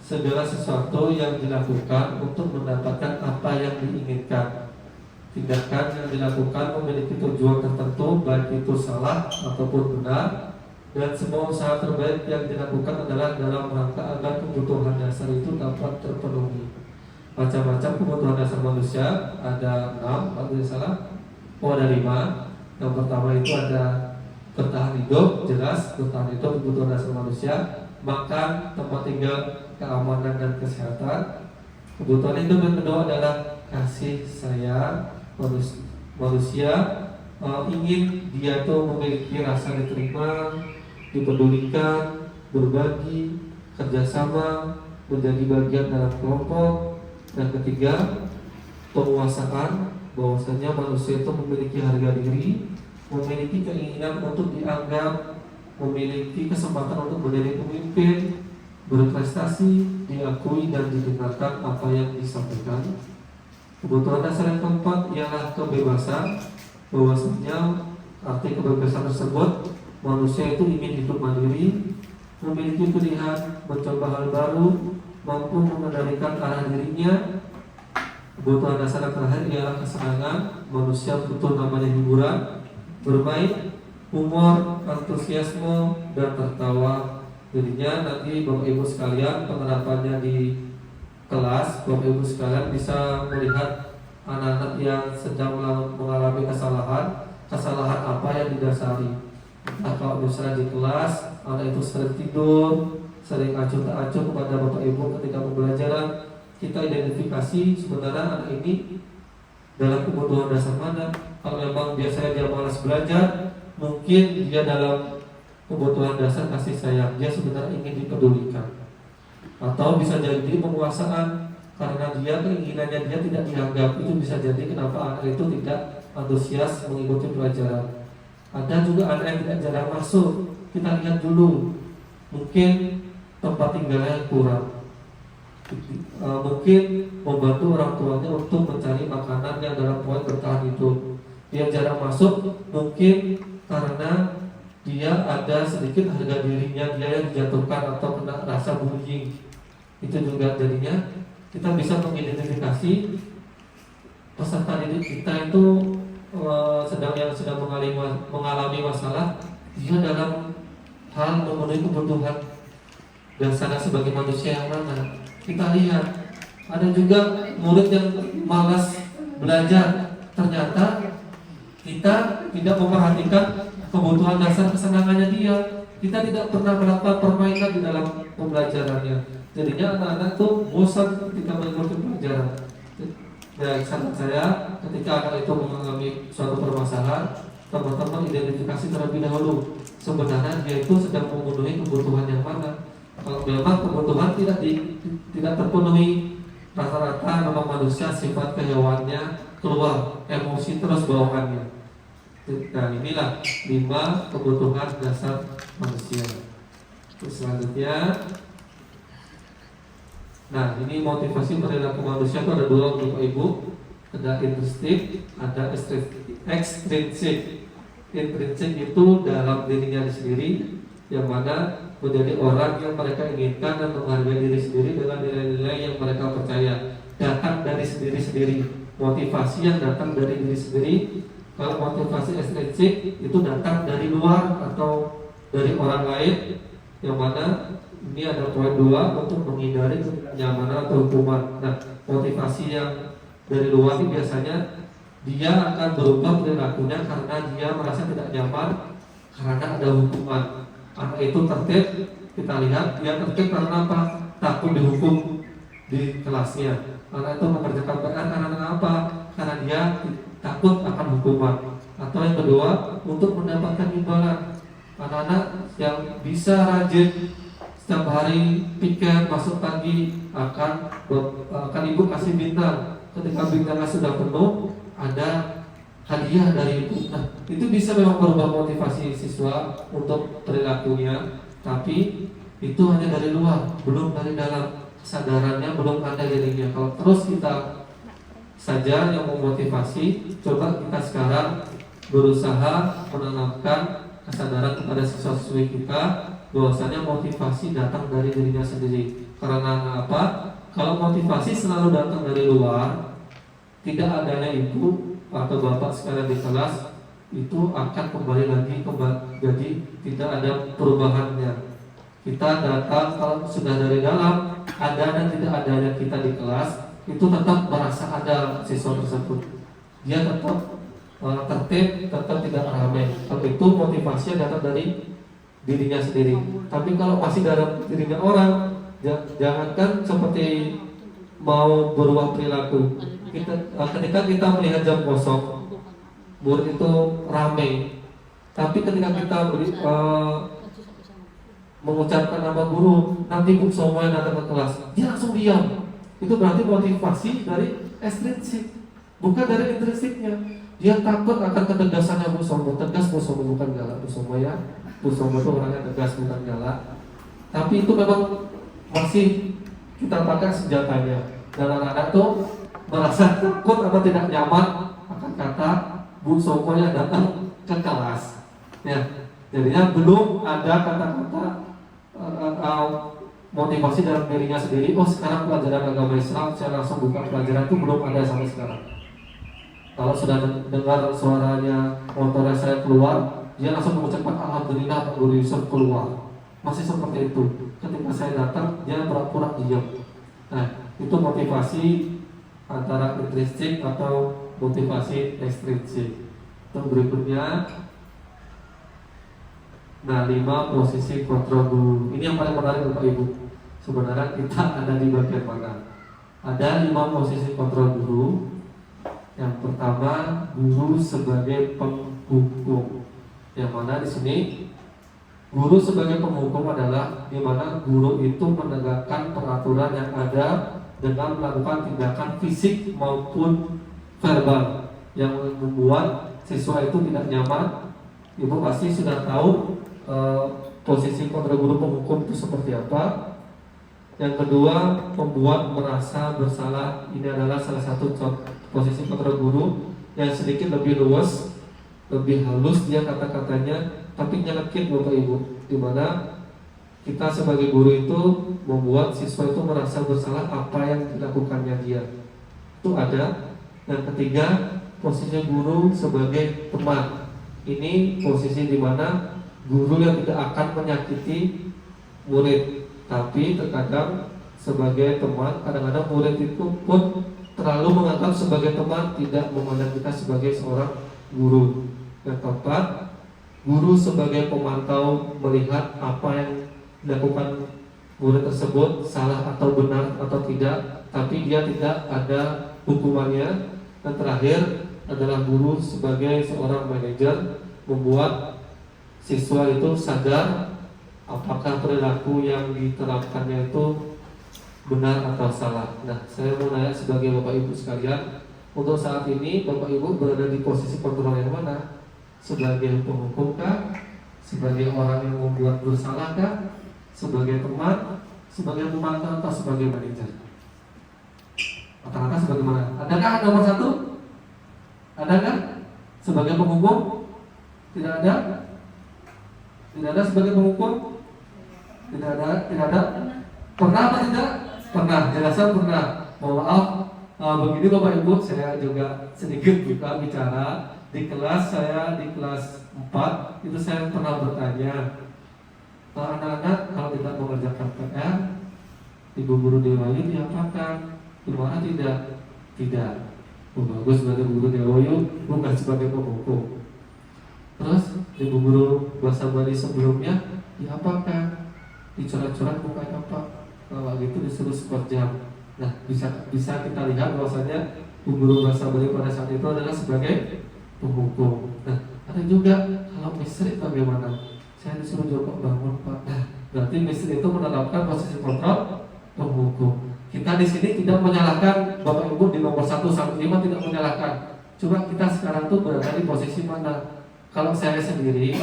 segala sesuatu yang dilakukan untuk mendapatkan apa yang diinginkan. Tindakan yang dilakukan memiliki tujuan tertentu, baik itu salah ataupun benar, dan semua usaha terbaik yang dilakukan adalah dalam rangka agar kebutuhan dasar itu dapat terpenuhi. Macam-macam kebutuhan dasar manusia ada 6, kalau tidak salah. Ada 5. Yang pertama itu ada bertahan hidup, jelas bertahan hidup kebutuhan dasar manusia, makan, tempat tinggal, keamanan dan kesehatan. Kebutuhan hidup yang kedua adalah kasih sayang. Manusia ingin dia tuh memiliki rasa diterima, dipedulikan, berbagi, kerjasama, menjadi bagian dalam kelompok. Dan ketiga, penguasaan, bahwasanya manusia itu memiliki harga diri, memiliki keinginan untuk dianggap, memiliki kesempatan untuk menjadi pemimpin, berprestasi, diakui dan didengarkan apa yang disampaikan. Kebutuhan dasar yang keempat ialah kebebasan, bahwasanya arti kebebasan tersebut manusia itu ingin hidup mandiri, memiliki pilihan, mencoba hal baru, mampu mengendalikan arah dirinya. Kebutuhan dasar yang terakhir ialah kesenangan, manusia butuh namanya hiburan, bermain, humor, antusiasme, dan tertawa. Jadinya nanti Bapak Ibu sekalian penerapannya di kelas, Bapak Ibu sekalian bisa melihat anak-anak yang sedang mengalami kesalahan apa yang didasari. Nah, kalau misalnya di kelas anak itu sering tidur, sering acuh tak acuh kepada Bapak Ibu ketika pembelajaran, kita identifikasi sebenarnya anak ini dalam kebutuhan dasar mana. Kalau memang biasanya dia malas belajar, mungkin dia dalam kebutuhan dasar kasih sayang, dia sebenarnya ingin dipedulikan. Atau bisa jadi penguasaan, karena dia keinginannya dia tidak dianggap. Itu bisa jadi kenapa anak itu tidak antusias mengikuti pelajaran. Ada juga anak yang tidak jarang masuk. Kita lihat dulu, mungkin tempat tinggalnya kurang, mungkin membantu orang tuanya untuk mencari makanan yang dalam poin bertahan hidup. Dia jarang masuk, mungkin karena dia ada sedikit harga dirinya dia yang dijatuhkan atau kena rasa bullying. Itu juga jadinya kita bisa mengidentifikasi peserta didik kita itu sedang mengalami masalah dia dalam hal memenuhi kebutuhan dasar sebagai manusia yang mana. Kita lihat ada juga murid yang malas belajar, ternyata kita tidak memperhatikan kebutuhan dasar kesenangannya dia. Kita tidak pernah melakukan permainan di dalam pembelajarannya. Jadinya anak-anak tuh bosan ketika mengikuti pelajaran. Dan saran saya, ketika anak itu mengalami suatu permasalahan, teman-teman identifikasi terlebih dahulu. Sebenarnya dia itu sedang memenuhi kebutuhan yang mana. Kalau memang kebutuhan tidak terpenuhi, rata-rata memang manusia sifat kehewanannya keluar, emosi terus bawaannya. Nah, inilah 5 kebutuhan dasar manusia. Terus selanjutnya, nah ini motivasi perilaku manusia itu ada 2 Bapak Ibu. Ada intrinsik, ada ekstrinsik. Intrinsik itu dalam dirinya sendiri, yang mana menjadi orang yang mereka inginkan dan menghargai diri sendiri dengan nilai-nilai yang mereka percaya, datang dari sendiri-sendiri. Motivasi yang datang dari diri sendiri. Kalau motivasi ekstrinsik itu datang dari luar atau dari orang lain, yang mana ini ada poin 2 untuk menghindari kenyamanan atau hukuman. Nah, motivasi yang dari luar ini biasanya dia akan berubah perilakunya karena dia merasa tidak nyaman karena ada hukuman. Anak itu tertib, kita lihat dia tertib karena apa? Takut dihukum di kelasnya. Anak itu mengerjakan PR karena apa? Karena dia takut akan hukuman. Atau yang kedua, untuk mendapatkan imbalan. Anak-anak yang bisa rajin setiap hari pikir masuk pagi akan ibu kasih bintang. Ketika bintangnya sudah penuh, ada hadiah dari ibu. Nah, itu bisa memang merubah motivasi siswa untuk perilakunya, tapi itu hanya dari luar, belum dari dalam. Kesadarannya belum ada dirinya. Kalau terus kita saja yang memotivasi, coba kita sekarang berusaha menanamkan kesadaran kepada siswa-siswi kita bahwasanya motivasi datang dari dirinya sendiri. Karena apa? Kalau motivasi selalu datang dari luar, tidak adanya ibu atau bapak sekalian di kelas itu akan kembali lagi jadi tidak ada perubahannya. Kita datang kalau sudah dari dalam, ada dan tidak adanya kita di kelas itu tetap merasa ada siswa tersebut. Dia tetap tertib, tetap tidak ramai. Kalau itu motivasinya datang dari dirinya sendiri. Tapi kalau masih dalam dirinya orang, jangankan seperti mau berubah perilaku. Ketika kita melihat jam kosong, murid itu ramai. Tapi ketika kita mengucapkan nama guru, nanti bu semuanya datang ke kelas, dia langsung diam. Itu berarti motivasi dari ekstrinsik, bukan dari intrinsiknya. Dia takut akan ketegasannya Bu Somo. Tegas Bu Somo, bukan galak Bu Somo ya. Bu Somo itu orangnya tegas, bukan galak. Tapi itu memang masih kita pakai senjatanya. Dan anak-anak tuh merasa takut atau tidak nyaman akan kata Bu Somo yang datang ke kelas. Ya, jadinya belum ada kata-kata motivasi dalam dirinya sendiri. Oh sekarang pelajaran agama Islam saya langsung buka pelajaran, itu belum ada sampai sekarang. Kalau sudah dengar suaranya motornya saya keluar, dia langsung mengucapkan alhamdulillah Pak Guru Yusuf keluar. Masih seperti itu. Ketika saya datang dia pura-pura diam. Nah itu motivasi antara intrinsik atau motivasi ekstrinsik. Yang berikutnya, nah 5 posisi kontrol guru. Ini yang paling menarik Bapak Ibu. Sebenarnya kita ada di bagian mana? Ada 5 posisi kontrol guru. Yang pertama, guru sebagai penghukum. Yang mana di sini guru sebagai penghukum adalah di mana guru itu menegakkan peraturan yang ada dengan melakukan tindakan fisik maupun verbal yang membuat siswa itu tidak nyaman. Ibu pasti sudah tahu posisi kontrol guru penghukum itu seperti apa. Yang kedua, membuat merasa bersalah. Ini adalah salah satu posisi kontrol guru yang sedikit lebih luas, lebih halus dia kata-katanya, tapi nyelekit Bapak Ibu. Dimana kita sebagai guru itu membuat siswa itu merasa bersalah apa yang dilakukannya dia. Itu ada. Yang ketiga, posisi guru sebagai teman. Ini posisi dimana guru yang tidak akan menyakiti murid, tapi terkadang sebagai teman, kadang-kadang murid itu pun terlalu menganggap sebagai teman, tidak memandang kita sebagai seorang guru. Yang keempat, guru sebagai pemantau, melihat apa yang dilakukan murid tersebut salah atau benar atau tidak, tapi dia tidak ada hukumannya. Dan terakhir adalah guru sebagai seorang manajer, membuat siswa itu sadar apakah perilaku yang diterapkannya itu benar atau salah. Nah, saya mau nanya sebagai Bapak Ibu sekalian, untuk saat ini Bapak Ibu berada di posisi kontrol yang mana? Sebagai penghukum kah? Sebagai orang yang membuat bersalah kah? Sebagai teman? Sebagai pemantau atau sebagai manajer? Rata-rata sebagai mana? Adakah nomor 1? Adakah? Sebagai penghukum? Tidak ada? Tidak ada sebagai penghukum? Tidak ada? Tidak ada? Pernah atau tidak? Pernah, jelasan pernah. Mohon maaf, begini Bapak Ibu, saya juga sedikit buka bicara. Di kelas saya, di kelas 4, itu saya pernah bertanya, anak-anak kalau tidak mengerjakan PR, Ibu Guru Dewayu diapakan? Gimana tidak? Tidak. Oh, bagus, sebagai Guru Dewayu bukan sebagai penghukum. Terus Ibu Guru bahasa Bali sebelumnya diapakan? Dicoret-coret mukanya Pak. Kalau gitu disuruh seperjam. Nah, bisa kita lihat bahwasanya Ibu Guru bahasa Bali pada saat itu adalah sebagai penghukum. Nah, ada juga kalau misteri bagaimana? Saya disuruh jongkok bangun Pak. Nah, berarti misteri itu menerapkan posisi kontrol penghukum. Kita di sini tidak menyalahkan Bapak Ibu di nomor 1 sampai 5 tidak menyalahkan. Coba kita sekarang tuh berada di posisi mana? Kalau saya sendiri,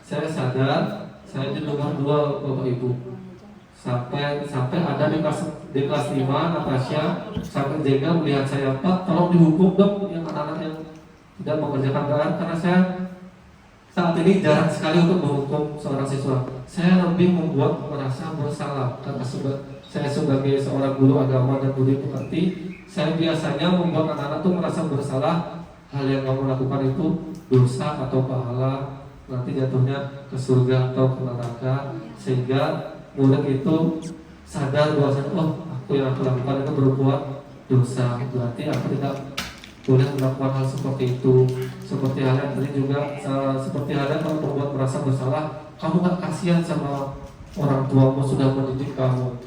saya sadar saya di nomor 2 Bapak Ibu. Sampai ada di kelas 5 Natasha sampai Jengga melihat saya, Pak, tolong dihukum dong yang anak-anak yang tidak mengerjakan PR, karena saya saat ini jarang sekali untuk menghukum seorang siswa. Saya lebih membuat merasa bersalah karena saya sebagai seorang guru agama dan budi pekerti, saya biasanya membuat anak-anak itu merasa bersalah. Hal yang kamu lakukan itu dosa atau pahala, nanti jatuhnya ke surga atau ke neraka, sehingga murid itu sadar bahwa oh aku yang aku lakukan itu berbuat dosa, berarti aku tidak boleh melakukan hal seperti itu. Seperti halnya tadi juga, seperti halnya kalau membuat merasa bersalah, kamu gak kasihan sama orang tuamu sudah mendidik kamu,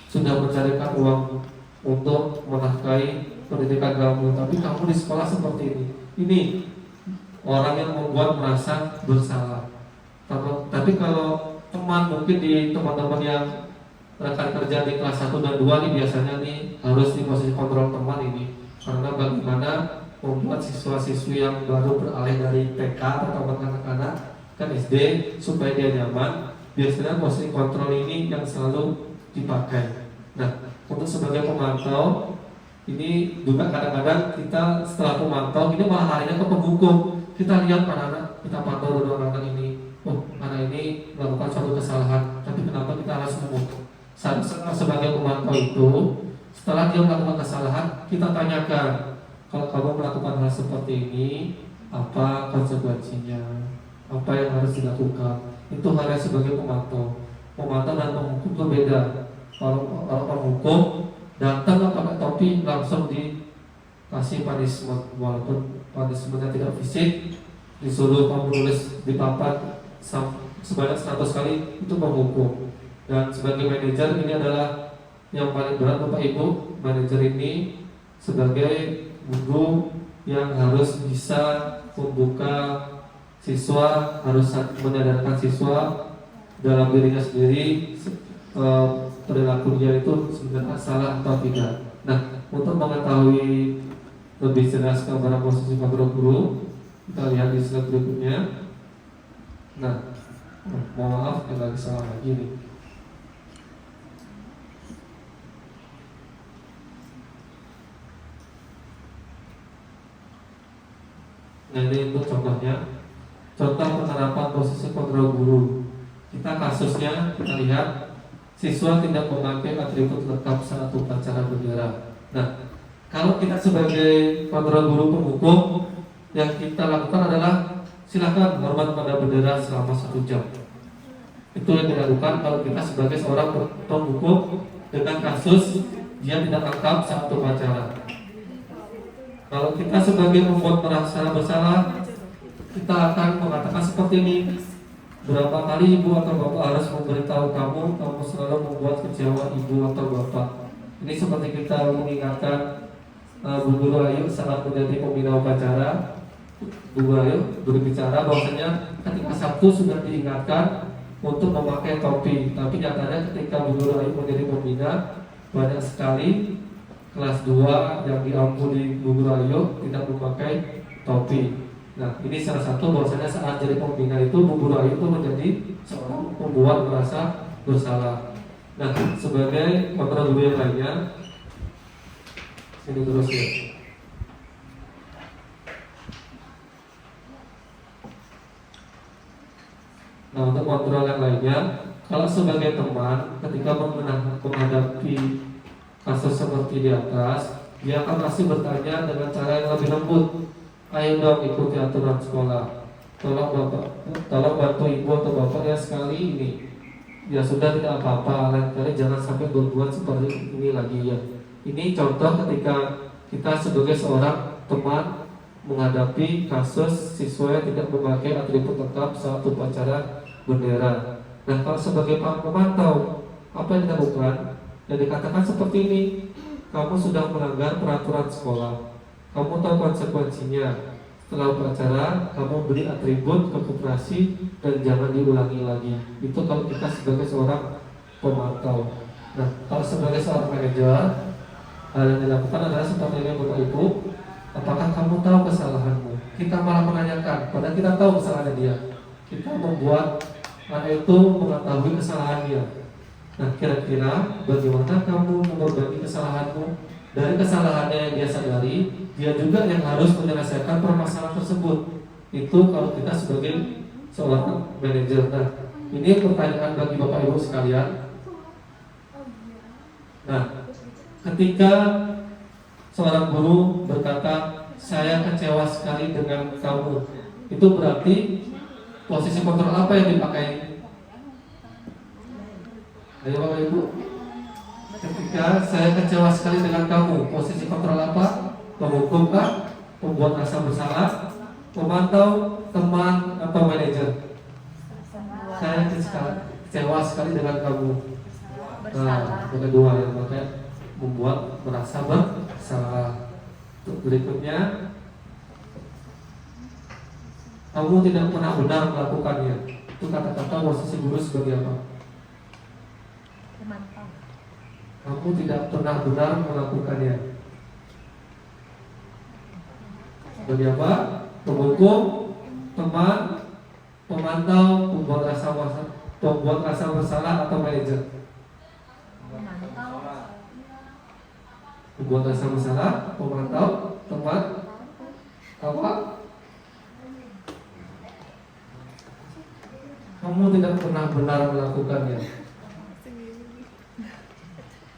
sudah mencarikan uang untuk menafkahi pendidikan kamu, tapi kamu di sekolah seperti ini. Ini orang yang membuat merasa bersalah. Tapi kalau teman, mungkin di teman-teman yang rekan kerja di kelas 1 dan 2 nih, biasanya nih harus di posisi kontrol teman ini. Karena bagaimana membuat siswa-siswi yang baru beralih dari TK atau anak-anak kan SD supaya dia nyaman, biasanya posisi kontrol ini yang selalu dipakai. Nah, untuk sebagai pemantau ini juga kadang-kadang kita setelah pemantau ini malah larinya ke penghukum. Kita lihat anak-anak, kita pantau dulu anak-anak ini, oh anak ini melakukan suatu kesalahan, tapi kenapa kita harus menghukum? Sebagai pemantau itu, setelah dia melakukan kesalahan, kita tanyakan, kalau kamu melakukan hal seperti ini, apa konsekuensinya, apa yang harus dilakukan. Itu hanya sebagai pemantau. Pemantau dan penghukum itu beda. Kalau penghukum datang pakai topi, langsung dikasih punishment, walaupun punishmentnya tidak fisik, disuruh kamu nulis di papan sebanyak 100 kali, itu penghukum. Dan sebagai manajer ini adalah yang paling berat Bapak Ibu. Manajer ini sebagai guru yang harus bisa membuka siswa, harus menyadarkan siswa dalam dirinya sendiri perilaku dia itu sebenarnya salah atau tidak. Nah, untuk mengetahui lebih jelas gambaran posisi kontrol guru, kita lihat di slide berikutnya. Nah, mohon maaf, yang lagi salah lagi nih. Nah, ini untuk contohnya, contoh penerapan posisi kontrol guru. Kita kasusnya, kita lihat siswa tidak memakai atribut lengkap saat upacara bendera. Nah, kalau kita sebagai kontrol guru penghukum, yang kita lakukan adalah silakan hormat pada bendera selama 1 jam. Itu yang dilakukan kalau kita sebagai seorang penghukum dengan kasus dia tidak lengkap saat upacara. Kalau kita sebagai membuat merasa bersalah, kita akan mengatakan seperti ini. Berapa kali ibu atau bapak harus memberitahu kamu selalu membuat kecewa ibu atau bapak. Ini seperti kita mengingatkan Bu Guru Ayu saat menjadi pembina upacara. Bu Guru Ayu berbicara bahwasanya ketika Sabtu sudah diingatkan untuk memakai topi, tapi nyatanya ketika Bu Guru Ayu menjadi pembina, banyak sekali kelas 2 yang diampuni Bu Guru Ayu tidak memakai topi. Nah, ini salah satu bahwasanya saat jadi pembina itu Bu Guru Ayu itu menjadi seorang pembuat merasa bersalah. Nah, sebagai kontrol guru yang lainnya, ini terus ya. Nah, untuk kontrol yang lainnya, kalau sebagai teman ketika menghadapi kasus seperti di atas, dia akan masih bertanya dengan cara yang lebih lembut. Ayo dong ikuti aturan sekolah. Tolong bantu ibu atau bapak ya sekali ini. Ya sudah, tidak apa-apa. Lain kali jangan sampai berbuat seperti ini lagi ya. Ini contoh ketika kita sebagai seorang teman menghadapi kasus siswa yang tidak memakai atribut lengkap saat upacara bendera. Nah, kalau sebagai pemantau, apa yang dilakukan? Yang dikatakan seperti ini, kamu sudah melanggar peraturan sekolah. Kamu tahu konsekuensinya. Setelah upacara, kamu beri atribut ke koperasi dan jangan diulangi lagi. Itu kalau kita sebagai seorang pemantau. Nah, kalau sebagai seorang manajer, hal yang dilakukan adalah seperti ini Bapak Ibu. Apakah kamu tahu kesalahanmu? Kita malah menanyakan, padahal kita tahu kesalahan dia. Kita membuat anak itu mengetahui kesalahan dia. Nah, kira-kira bagaimana kamu mengorbankan kesalahanmu? Dari kesalahannya yang dia sadari, dia juga yang harus menyelesaikan permasalahan tersebut. Itu kalau kita sebagai seorang manajer. Nah, ini pertanyaan bagi Bapak Ibu sekalian. Nah, ketika seorang guru berkata, saya kecewa sekali dengan kamu. Itu berarti posisi kontrol apa yang dipakai? Ayo Bapak Ibu. Ketika saya kecewa sekali dengan kamu, posisi kontrol apa? Penghukum kah? Pembuat rasa bersalah? Pemantau, teman, atau manajer? Saya kecewa sekali dengan kamu. Nah, yang kedua yang pakai membuat merasa bersalah. Berikutnya, kamu tidak pernah benar melakukannya. Itu kata-kata posisi guru sebagai apa? Kamu tidak pernah benar melakukannya. Sebagai apa? Penghukum, teman, pemantau, pembuat rasa bersalah, atau manajer? Pembuat rasa bersalah, pemantau, teman, apa? Kamu tidak pernah benar melakukannya.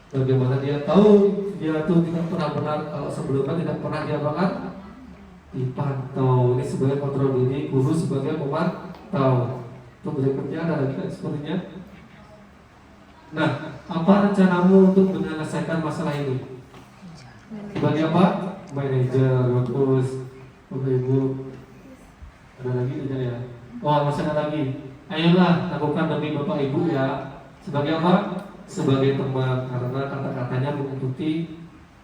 Bagaimana dia tahu dia itu tidak pernah benar kalau sebelumnya tidak pernah dia bahkan dipantau? Ini sebagai kontrol diri, guru sebagai pemantau. Untuk berikutnya ada lagi kan sepertinya. Nah, apa rencanamu untuk menyelesaikan masalah ini? Sebagai apa? Manajer. Bagus. Bapak Ibu, ada lagi tidak ya? Oh, masih ada lagi. Ayolah lakukan demi Bapak Ibu ya. Sebagai apa? Sebagai teman, karena kata-katanya mengikuti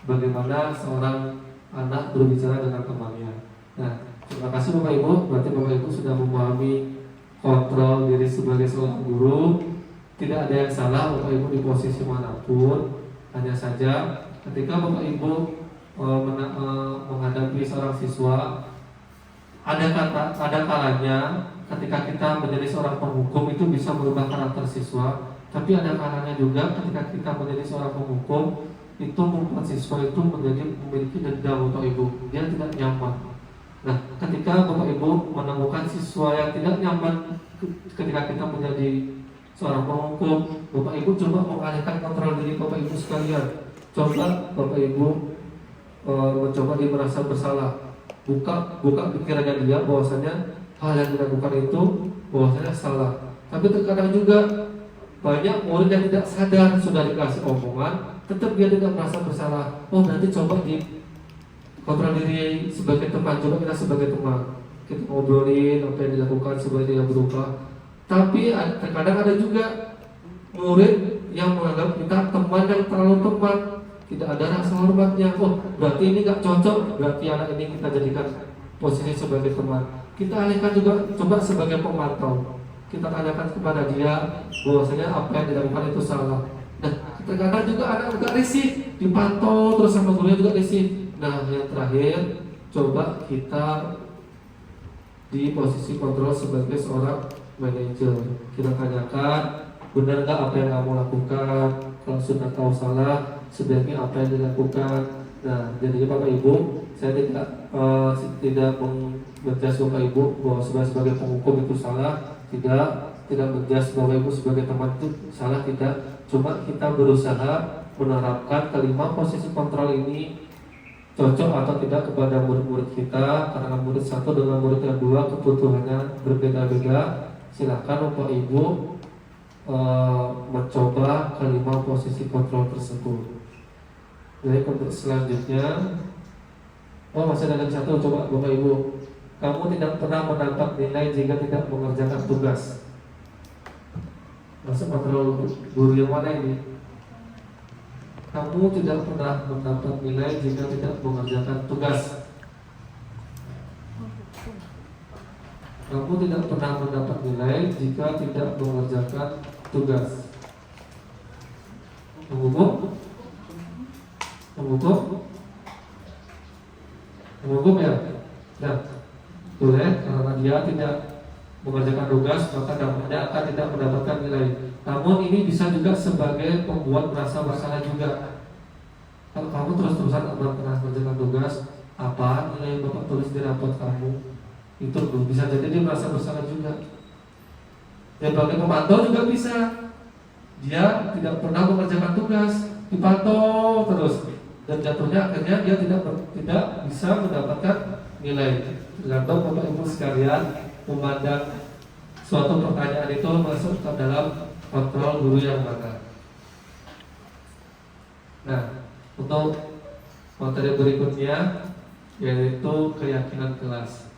bagaimana seorang anak berbicara dengan temannya. Nah, terima kasih Bapak Ibu. Berarti Bapak Ibu sudah memahami kontrol diri sebagai seorang guru. Tidak ada yang salah Bapak Ibu di posisi manapun. Hanya saja ketika Bapak Ibu menghadapi seorang siswa, ada kalanya ketika kita menjadi seorang penghukum itu bisa merubah karakter siswa. Tapi ada kalanya juga ketika kita menjadi seorang penghukum itu membuat siswa itu memiliki dendam Bapak Ibu. Dia tidak nyaman. Nah, ketika Bapak Ibu menemukan siswa yang tidak nyaman ketika kita menjadi seorang penghukum, Bapak Ibu coba mengalihkan kontrol diri Bapak Ibu sekalian. Coba Bapak Ibu mencoba dia merasa bersalah. Buka pikirannya dia bahwasanya hal yang dilakukan itu bahwasanya salah. Tapi terkadang juga banyak murid yang tidak sadar sudah dikasih omongan, tetap dia tidak merasa bersalah. Oh, berarti coba di kontrol diri sebagai teman. Coba kita sebagai teman, kita ngobrolin apa yang dilakukan supaya dia berubah. Tapi terkadang ada juga murid yang menganggap kita teman yang terlalu teman, tidak ada rasa hormatnya. Oh, berarti ini gak cocok, berarti anak ini kita jadikan posisi sebagai teman. Kita alihkan juga coba sebagai pemantau. Kita tanyakan kepada dia bahwasanya apa yang dilakukan itu salah. Nah, terkadang juga anak juga risih, dipantau terus sama gurunya juga risih. Nah, yang terakhir, coba kita di posisi kontrol sebagai seorang manajer. Kita tanyakan, benar nggak apa yang kamu lakukan? Kalau sudah tahu salah, sebaiknya apa yang dilakukan? Nah, jadi Bapak Ibu, saya tidak menjudge Bapak Ibu bahwa sebagai penghukum itu salah. Tidak menjudge Bapak Ibu sebagai teman itu salah, tidak. Cuma kita berusaha menerapkan kelima posisi kontrol ini cocok atau tidak kepada murid-murid kita, karena murid satu dengan murid yang dua kebutuhannya berbeda-beda. Silakan Bapak Ibu mencoba kelima posisi kontrol tersebut. Jadi untuk selanjutnya, masih ada satu, coba Bapak Ibu. Kamu tidak pernah mendapat nilai jika tidak mengerjakan tugas. Masuk kontrol guru yang mana ini? Kamu tidak pernah mendapat nilai jika tidak mengerjakan tugas. Kamu tidak pernah mendapat nilai jika tidak mengerjakan tugas. Menghukum? Menghukum ya? Nah, boleh, karena dia tidak mengerjakan tugas, maka dampaknya akan tidak mendapatkan nilai. Namun ini bisa juga sebagai pembuat merasa bersalah juga. Kalau kamu terus-terusan tidak pernah mengerjakan tugas, apa nilai Bapak tulis di rapot kamu? Itu bisa jadi dia merasa bersalah juga. Dan bagi pemantau juga bisa. Dia tidak pernah mengerjakan tugas, dipantau terus. dan jatuhnya akhirnya dia tidak bisa mendapatkan nilai. Tergantung Bapak Ibu sekalian memandang suatu pertanyaan itu masuk ke dalam kontrol guru yang mana. Nah, untuk materi berikutnya yaitu keyakinan kelas.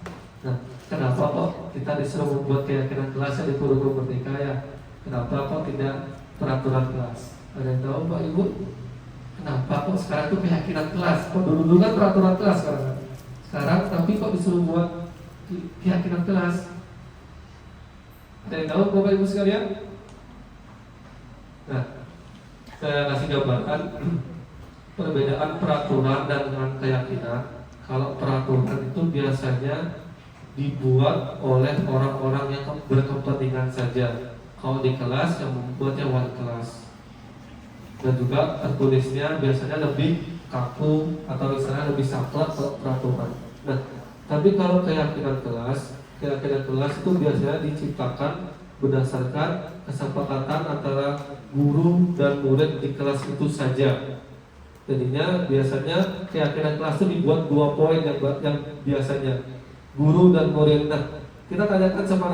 Nah, kenapa kok kita disuruh membuat keyakinan kelas di kurikulum Merdeka ya? Kenapa kok tidak peraturan kelas? Ada yang tahu Pak Ibu? Kenapa kok sekarang itu keyakinan kelas? Kok dulu kan peraturan kelas sekarang tapi kok disuruh buat keyakinan kelas? Ada yang tahu Bapak Ibu sekalian? Nah, saya kasih gambaran perbedaan peraturan dan dengan keyakinan. Kalau peraturan itu biasanya dibuat oleh orang-orang yang berkepentingan saja. Kalau di kelas yang membuatnya wali kelas. Dan juga tertulisnya biasanya lebih kaku atau misalnya lebih saklek kalau peraturan. Nah, tapi kalau keyakinan kelas itu biasanya diciptakan berdasarkan kesepakatan antara guru dan murid di kelas itu saja. Jadinya biasanya keyakinan kelas itu dibuat 2 poin yang biasanya guru dan murid. Nah, kita tanyakan sama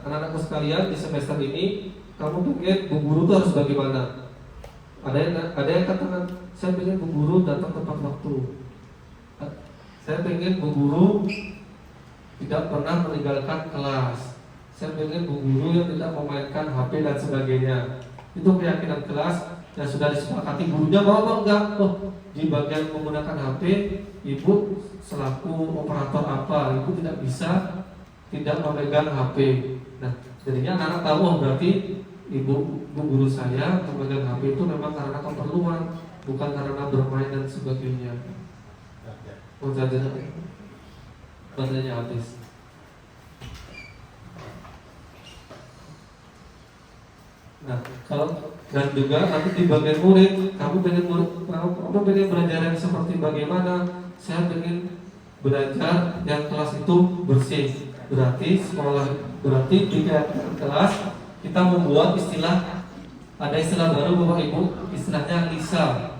anak-anakku sekalian di semester ini, kamu pikir bu guru itu harus bagaimana? Ada yang katakan, saya pengen bu guru datang tepat waktu. Saya pengen bu guru tidak pernah meninggalkan kelas. Saya pengen bu guru yang tidak memainkan HP dan sebagainya. Itu keyakinan kelas yang sudah disepakati. Gurunya mau apa enggak? Oh, di bagian menggunakan HP, ibu selaku operator apa? Ibu tidak bisa tidak memegang HP. Nah, jadinya anak-anak tahu, oh berarti ibu guru saya memegang HP itu memang karena keperluan, bukan karena bermain dan sebagainya. Oh, baterainya habis. Nah, kalau dan juga nanti di bagian murid, kamu pengen belajar yang seperti bagaimana? Saya pengen belajar yang kelas itu bersih. Berarti di kelas kita membuat ada istilah baru Bapak Ibu, istilahnya LISA.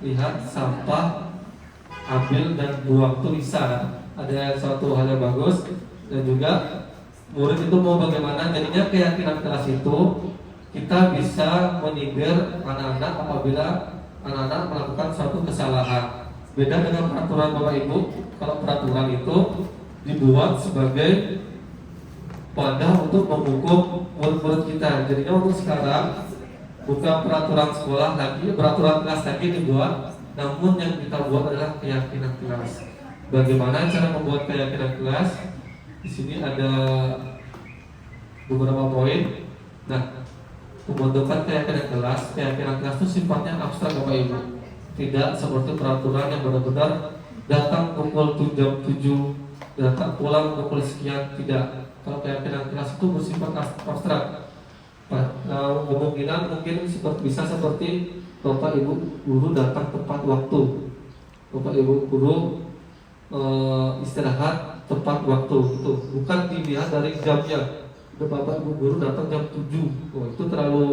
Lihat, sampah, ambil dan buang itu LISA. Ada suatu hal yang bagus dan juga murid itu mau bagaimana. Jadinya keyakinan kelas itu kita bisa menyindir anak-anak apabila anak-anak melakukan suatu kesalahan. Beda dengan peraturan Bapak Ibu. Kalau peraturan itu dibuat sebagai wadah untuk menghukum murid-murid kita. Jadinya untuk sekarang bukan peraturan sekolah lagi, peraturan kelas lagi dibuat, namun yang kita buat adalah keyakinan kelas. Bagaimana cara membuat keyakinan kelas? Di sini ada beberapa poin. Nah, pembentukan keyakinan kelas itu sifatnya abstrak Bapak Ibu. Tidak seperti peraturan yang benar-benar datang pukul jam 7, datang pulang pukul sekian, tidak. Kalau keyakinan kelas itu bersifat abstrak. Kemungkinan mungkin bisa seperti Bapak Ibu guru datang tepat waktu. Bapak Ibu guru istirahat tepat waktu. Itu bukan dilihat dari jamnya. Bapak Ibu guru datang jam 7. Oh, itu terlalu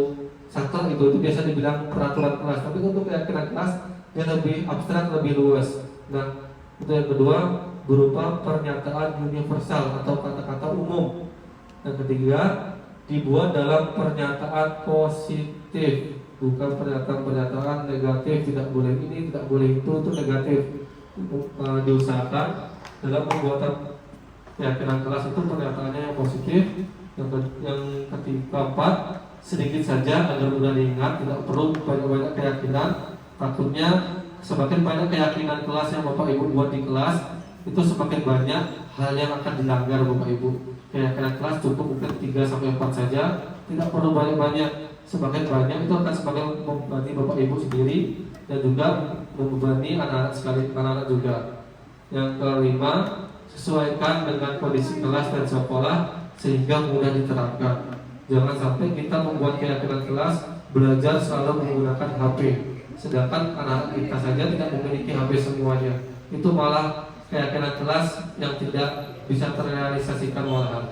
sakral itu biasa dibilang peraturan kelas. Tapi untuk keyakinan kelas yang lebih abstrak, lebih luas. Nah, itu yang kedua berupa pernyataan universal atau kata-kata umum. Yang ketiga dibuat dalam pernyataan positif, bukan pernyataan negatif. Tidak boleh ini, tidak boleh itu negatif. Diusahakan dalam pembuatan keyakinan kelas itu pernyataannya yang positif. Yang keempat, sedikit saja agar mudah diingat, tidak perlu banyak-banyak keyakinan. Takutnya semakin banyak keyakinan kelas yang Bapak Ibu buat di kelas, itu semakin banyak hal yang akan dilanggar Bapak Ibu. Keyakinan kelas cukup mungkin 3-4 saja, tidak perlu banyak-banyak. Semakin banyak itu akan semakin membebani Bapak Ibu sendiri dan juga membebani anak-anak juga. Yang kelima, sesuaikan dengan kondisi kelas dan sekolah sehingga mudah diterapkan. Jangan sampai kita membuat keyakinan kelas belajar selalu menggunakan HP, sedangkan anak-anak kita saja tidak memiliki HP semuanya. Itu malah keyakinan kelas yang tidak bisa terrealisasikan malahan.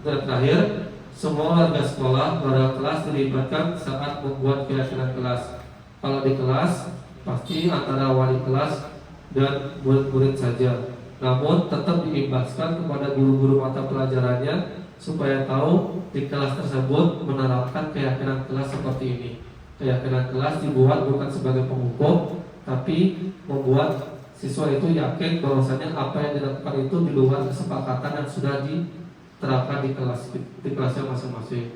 Dan terakhir, semua warga sekolah, warga kelas dilibatkan saat membuat keyakinan kelas. Kalau di kelas pasti antara wali kelas dan murid-murid saja. Namun tetap diimbaskan kepada guru-guru mata pelajarannya supaya tahu di kelas tersebut menerapkan keyakinan kelas seperti ini. Keyakinan kelas dibuat bukan sebagai pengukur, tapi membuat siswa itu yakin bahwasanya apa yang dilakukan itu di luar kesepakatan yang sudah diterapkan di kelasnya masing-masing.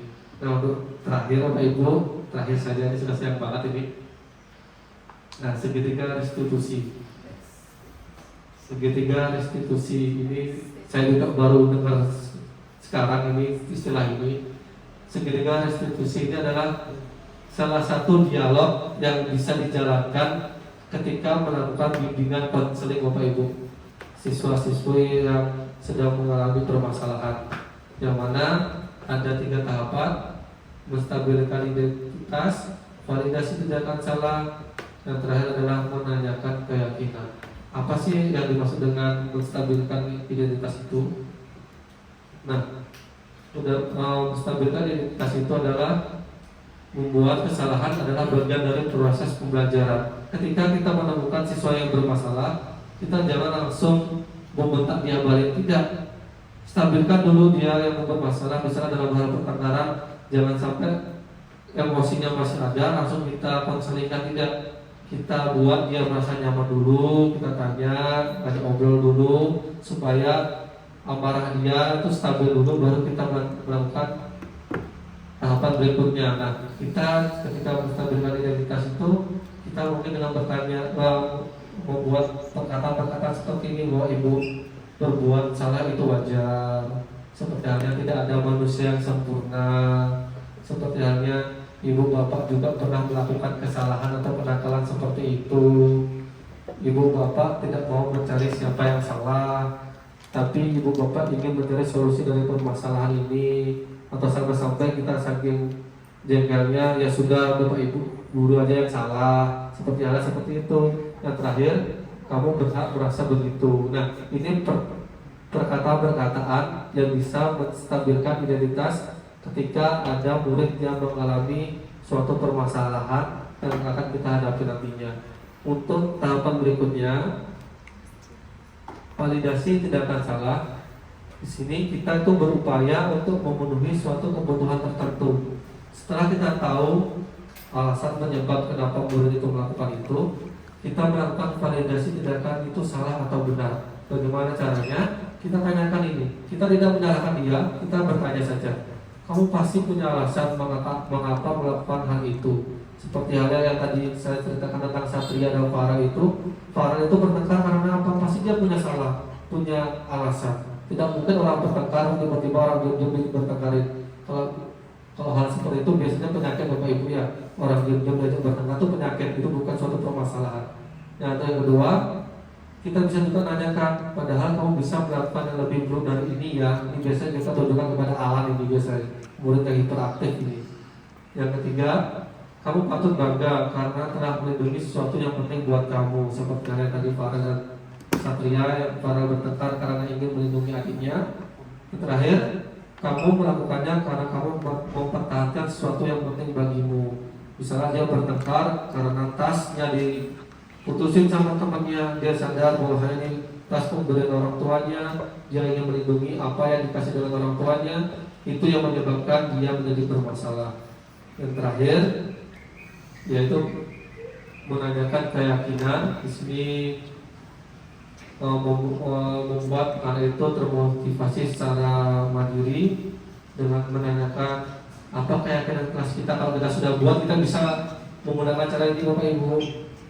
Nah, untuk terakhir Bapak Ibu, terakhir saja, ini sudah siang banget ini. Nah, segitiga restitusi. Segitiga restitusi ini saya juga baru dengar sekarang ini istilah ini. Segitiga restitusi ini adalah salah satu dialog yang bisa dijalankan ketika melakukan bimbingan konseling Bapak Ibu siswa-siswi yang sedang mengalami permasalahan, yang mana ada 3 tahapan: menstabilkan identitas, validasi tindakan salah, dan terakhir adalah menanyakan keyakinan. Apa sih yang dimaksud dengan menstabilkan identitas itu? Nah, menstabilkan identitas itu adalah membuat kesalahan adalah bagian dari proses pembelajaran. Ketika kita menemukan siswa yang bermasalah, kita jangan langsung membentak dia balik, tidak. Stabilkan dulu dia yang bermasalah, misalnya dalam hal pertengkaran, jangan sampai emosinya masih ada langsung kita konselingkan, tidak. Kita buat dia merasa nyaman dulu, kita tanya, obrol dulu supaya amarah dia itu stabil dulu, baru kita melakukan tahapan berikutnya. Nah, kita ketika menstabilkan identitas itu, kita mungkin dengan bertanya, membuat perkataan-perkataan seperti ini, bahwa ibu berbuat salah itu wajar, seperti halnya tidak ada manusia yang sempurna, seperti halnya ibu bapak juga pernah melakukan kesalahan atau penakalan seperti itu. Ibu bapak tidak mau mencari siapa yang salah, tapi ibu bapak ingin mencari solusi dari permasalahan ini. Atau sampai-sampai kita saking jengkelnya, ya sudah bapak ibu guru aja yang salah, seperti halnya seperti itu. Yang terakhir, kamu berhak merasa begitu. Nah, ini perkataan-perkataan yang bisa menstabilkan identitas ketika ada murid yang mengalami suatu permasalahan yang akan kita hadapi nantinya. Untuk tahapan berikutnya, validasi tindakan salah. Di sini kita itu berupaya untuk memenuhi suatu kebutuhan tertentu. Setelah kita tahu alasan penyebab kenapa murid itu melakukan itu, kita melakukan validasi tindakan itu salah atau benar. Bagaimana caranya? Kita tanyakan ini. Kita tidak menyalahkan dia, kita bertanya saja. Kamu pasti punya alasan mengapa melakukan hal itu. Seperti halnya yang tadi saya ceritakan tentang Satria dan Farah itu. Farah itu bertengkar karena apa? Pasti dia punya salah, punya alasan. Tidak mungkin orang bertengkar tiba-tiba orang diam-diam bertengkarin. Kalau hal seperti itu biasanya penyakit Bapak Ibu ya. Orang diam-diam diajak bertengkar itu penyakit, itu bukan suatu permasalahan. Yang kedua, kita bisa juga nanyakan, padahal kamu bisa melakukan yang lebih buruk dari ini ya. Ini biasanya kita tunjukkan kepada alam ini biasanya, murid yang hiperaktif ini. Yang ketiga, kamu patut bangga karena telah melindungi sesuatu yang penting buat kamu. Seperti yang tadi Farah dan Satria, yang Farah bertengkar karena ingin melindungi adiknya. Yang terakhir, kamu melakukannya karena kamu mempertahankan sesuatu yang penting bagimu. Misalnya dia bertengkar karena tasnya diputusin sama temannya, dia sadar bahwa ini tas pemberian orang tuanya, dia ingin melindungi apa yang dikasih dengan orang tuanya, itu yang menyebabkan dia menjadi bermasalah. Yang terakhir, yaitu menanyakan keyakinan. Di sini membuat anak itu termotivasi secara mandiri dengan menanyakan apa keyakinan kelas kita. Kalau kita sudah buat, kita bisa menggunakan cara ini Bapak Ibu.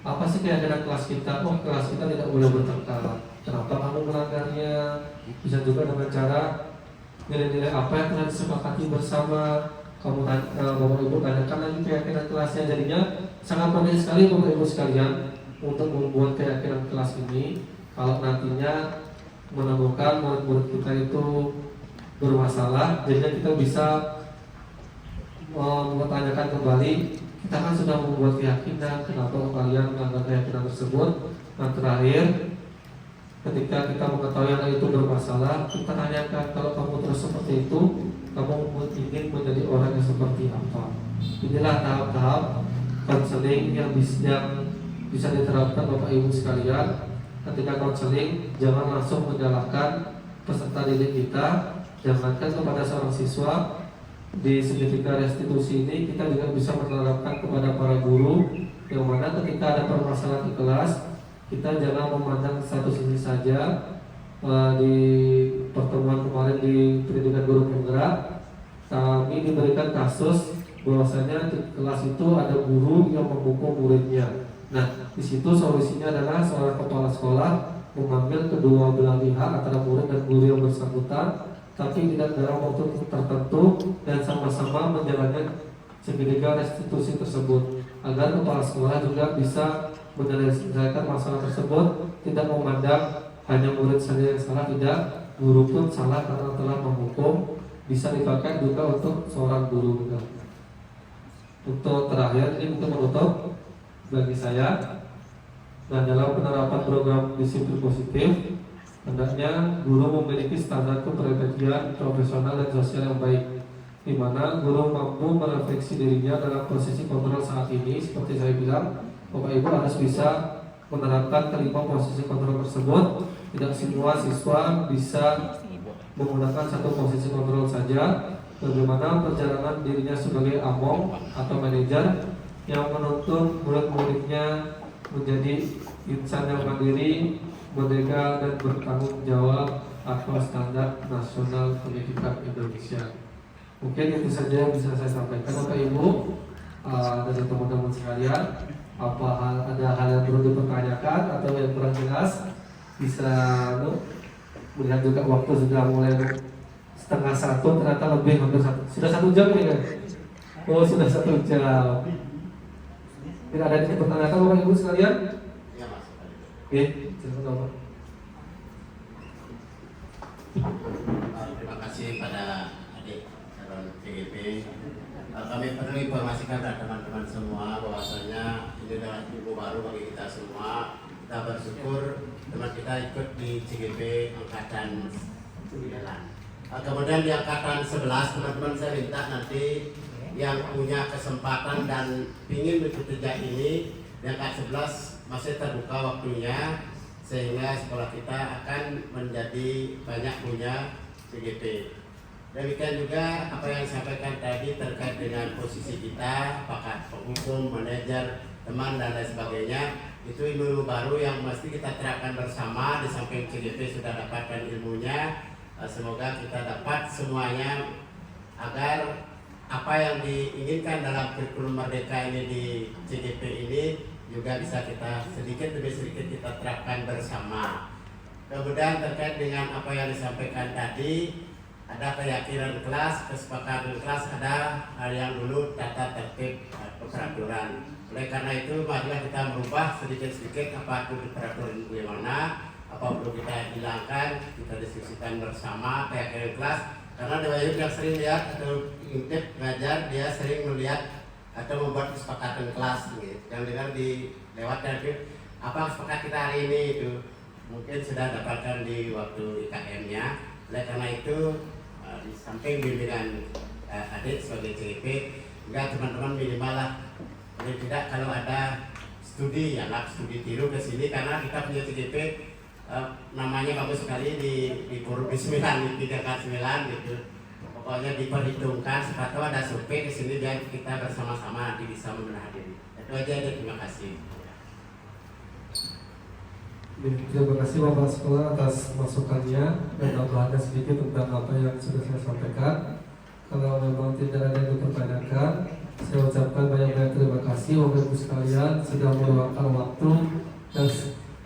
Apa sih keyakinan kelas kita? Oh, kelas kita tidak boleh bertengkar. Kenapa kamu melanggarnya? Bisa juga dengan cara nilai-nilai apa yang telah disepakati bersama. Kamu Bapak Ibu tanyakan lagi keyakinan kelasnya. Jadinya sangat penting sekali Bapak Ibu sekalian untuk membuat keyakinan kelas ini. Kalau nantinya menemukan murid-murid kita itu bermasalah, jadinya kita bisa mempertanyakan kembali, kita kan sudah membuat keyakinan, kenapa kalian melanggar keyakinan tersebut. Dan terakhir, ketika kita mengetahui anak itu bermasalah, kita tanyakan, kalau kamu terus seperti itu, kamu ingin menjadi orang yang seperti apa. Inilah tahap-tahap konseling yang bisa diterapkan Bapak Ibu sekalian. Ketika konseling, jangan langsung menyalahkan peserta didik kita, jangankan kepada seorang siswa. Di segitiga restitusi ini kita juga bisa menerapkan kepada para guru, yang mana ketika ada permasalahan di kelas, kita jangan memandang satu sisi saja. Di pertemuan kemarin di pendidikan guru penggerak, kami diberikan kasus bahwasanya di kelas itu ada guru yang memukul muridnya. Nah, di situ solusinya adalah seorang kepala sekolah mengambil kedua belah pihak antara murid dan guru yang bersangkutan, tapi tidak dalam waktu tertentu dan sama-sama menjalankan segitiga restitusi tersebut, agar kepala sekolah juga bisa menyelesaikan masalah tersebut, tidak memandang hanya murid saja yang salah, tidak, guru pun salah karena telah menghukum, bisa dipakai juga untuk seorang guru juga. Untuk terakhir, ini untuk menutup bagi saya, dan dalam penerapan program disiplin positif, hendaknya guru memiliki standar kepribadian profesional dan sosial yang baik, di mana guru mampu merefleksi dirinya dalam posisi kontrol saat ini. Seperti saya bilang, Bapak Ibu harus bisa menerapkan kelima posisi kontrol tersebut. Tidak semua siswa bisa menggunakan satu posisi kontrol saja. Bagaimana perjalanan dirinya sebagai among atau manajer yang menuntun murid-muridnya menjadi insan yang mandiri, merdeka dan bertanggung jawab atas standar nasional pendidikan Indonesia. Mungkin itu saja yang bisa saya sampaikan, Bapak Ibu, dari teman-teman sekalian. Ada hal yang perlu dipertanyakan atau yang kurang jelas, bisa melihat juga waktu sudah mulai 12:30, ternyata lebih hampir sudah 1 jam ini kan? Oh, sudah 1 jam. Tidak ada yang dipertanyakan Bapak Ibu sekalian? Ya, Mas. Oke, silakan Bapak. Terima kasih pada adik calon PGP. Kami perlu informasikan kepada teman-teman semua bahwasanya ini adalah ilmu baru bagi kita semua. Kita bersyukur teman kita ikut di CGP angkatan 9. Kemudian di angkatan 11, teman-teman saya minta nanti yang punya kesempatan dan ingin mengikuti ini di angkatan 11 masih terbuka waktunya, sehingga sekolah kita akan menjadi banyak punya CGP. Demikian juga apa yang disampaikan tadi terkait dengan posisi kita, apakah penghukum, manajer, teman dan lain sebagainya. Itu ilmu baru yang mesti kita terapkan bersama. Di samping CGP sudah dapatkan ilmunya, semoga kita dapat semuanya agar apa yang diinginkan dalam kurikulum merdeka ini di CGP ini juga bisa kita sedikit demi sedikit kita terapkan bersama. Kemudian terkait dengan apa yang disampaikan tadi, ada keyakinan kelas, kesepakatan kelas, ada hal yang dulu tata tertib peraturan. Oleh karena itu, marilah kita merubah sedikit-sedikit apa itu peraturan bagaimana, apa perlu kita hilangkan, kita diskusikan bersama keyakinan kelas. Karena Dewa Yud yang sering lihat atau intip ngajar, dia sering melihat atau membuat kesepakatan kelas gitu. Yang dengar di lewat dari apa kesepakatan kita hari ini itu mungkin sudah dapatkan di waktu IKM-nya. Oleh karena itu di samping bimbingan adik sebagai CGP, enggak teman-teman minimal lah, paling tidak kalau ada studi ya lah, studi tiru ke sini, karena kita punya CGP namanya bagus sekali di forum di 9 di 3K9 gitu. Pokoknya diperhitungkan, siapa tahu ada survei di sini biar kita bersama-sama nanti bisa membenahi diri. Itu aja, terima kasih. Terima kasih Bapak Sekolah atas masukannya dan tambahannya sedikit tentang apa yang sudah saya sampaikan. Kalau memang tidak ada yang dipertanyakan, saya ucapkan banyak-banyak terima kasih Bapak Ibu sekalian sudah meluangkan waktu,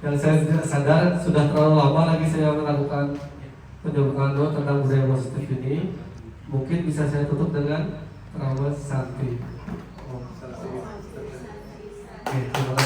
dan saya tidak sadar sudah terlalu lama lagi saya melakukan penjelasan tentang budaya positif ini. Mungkin bisa saya tutup dengan Rawat Santi. Terima kasih.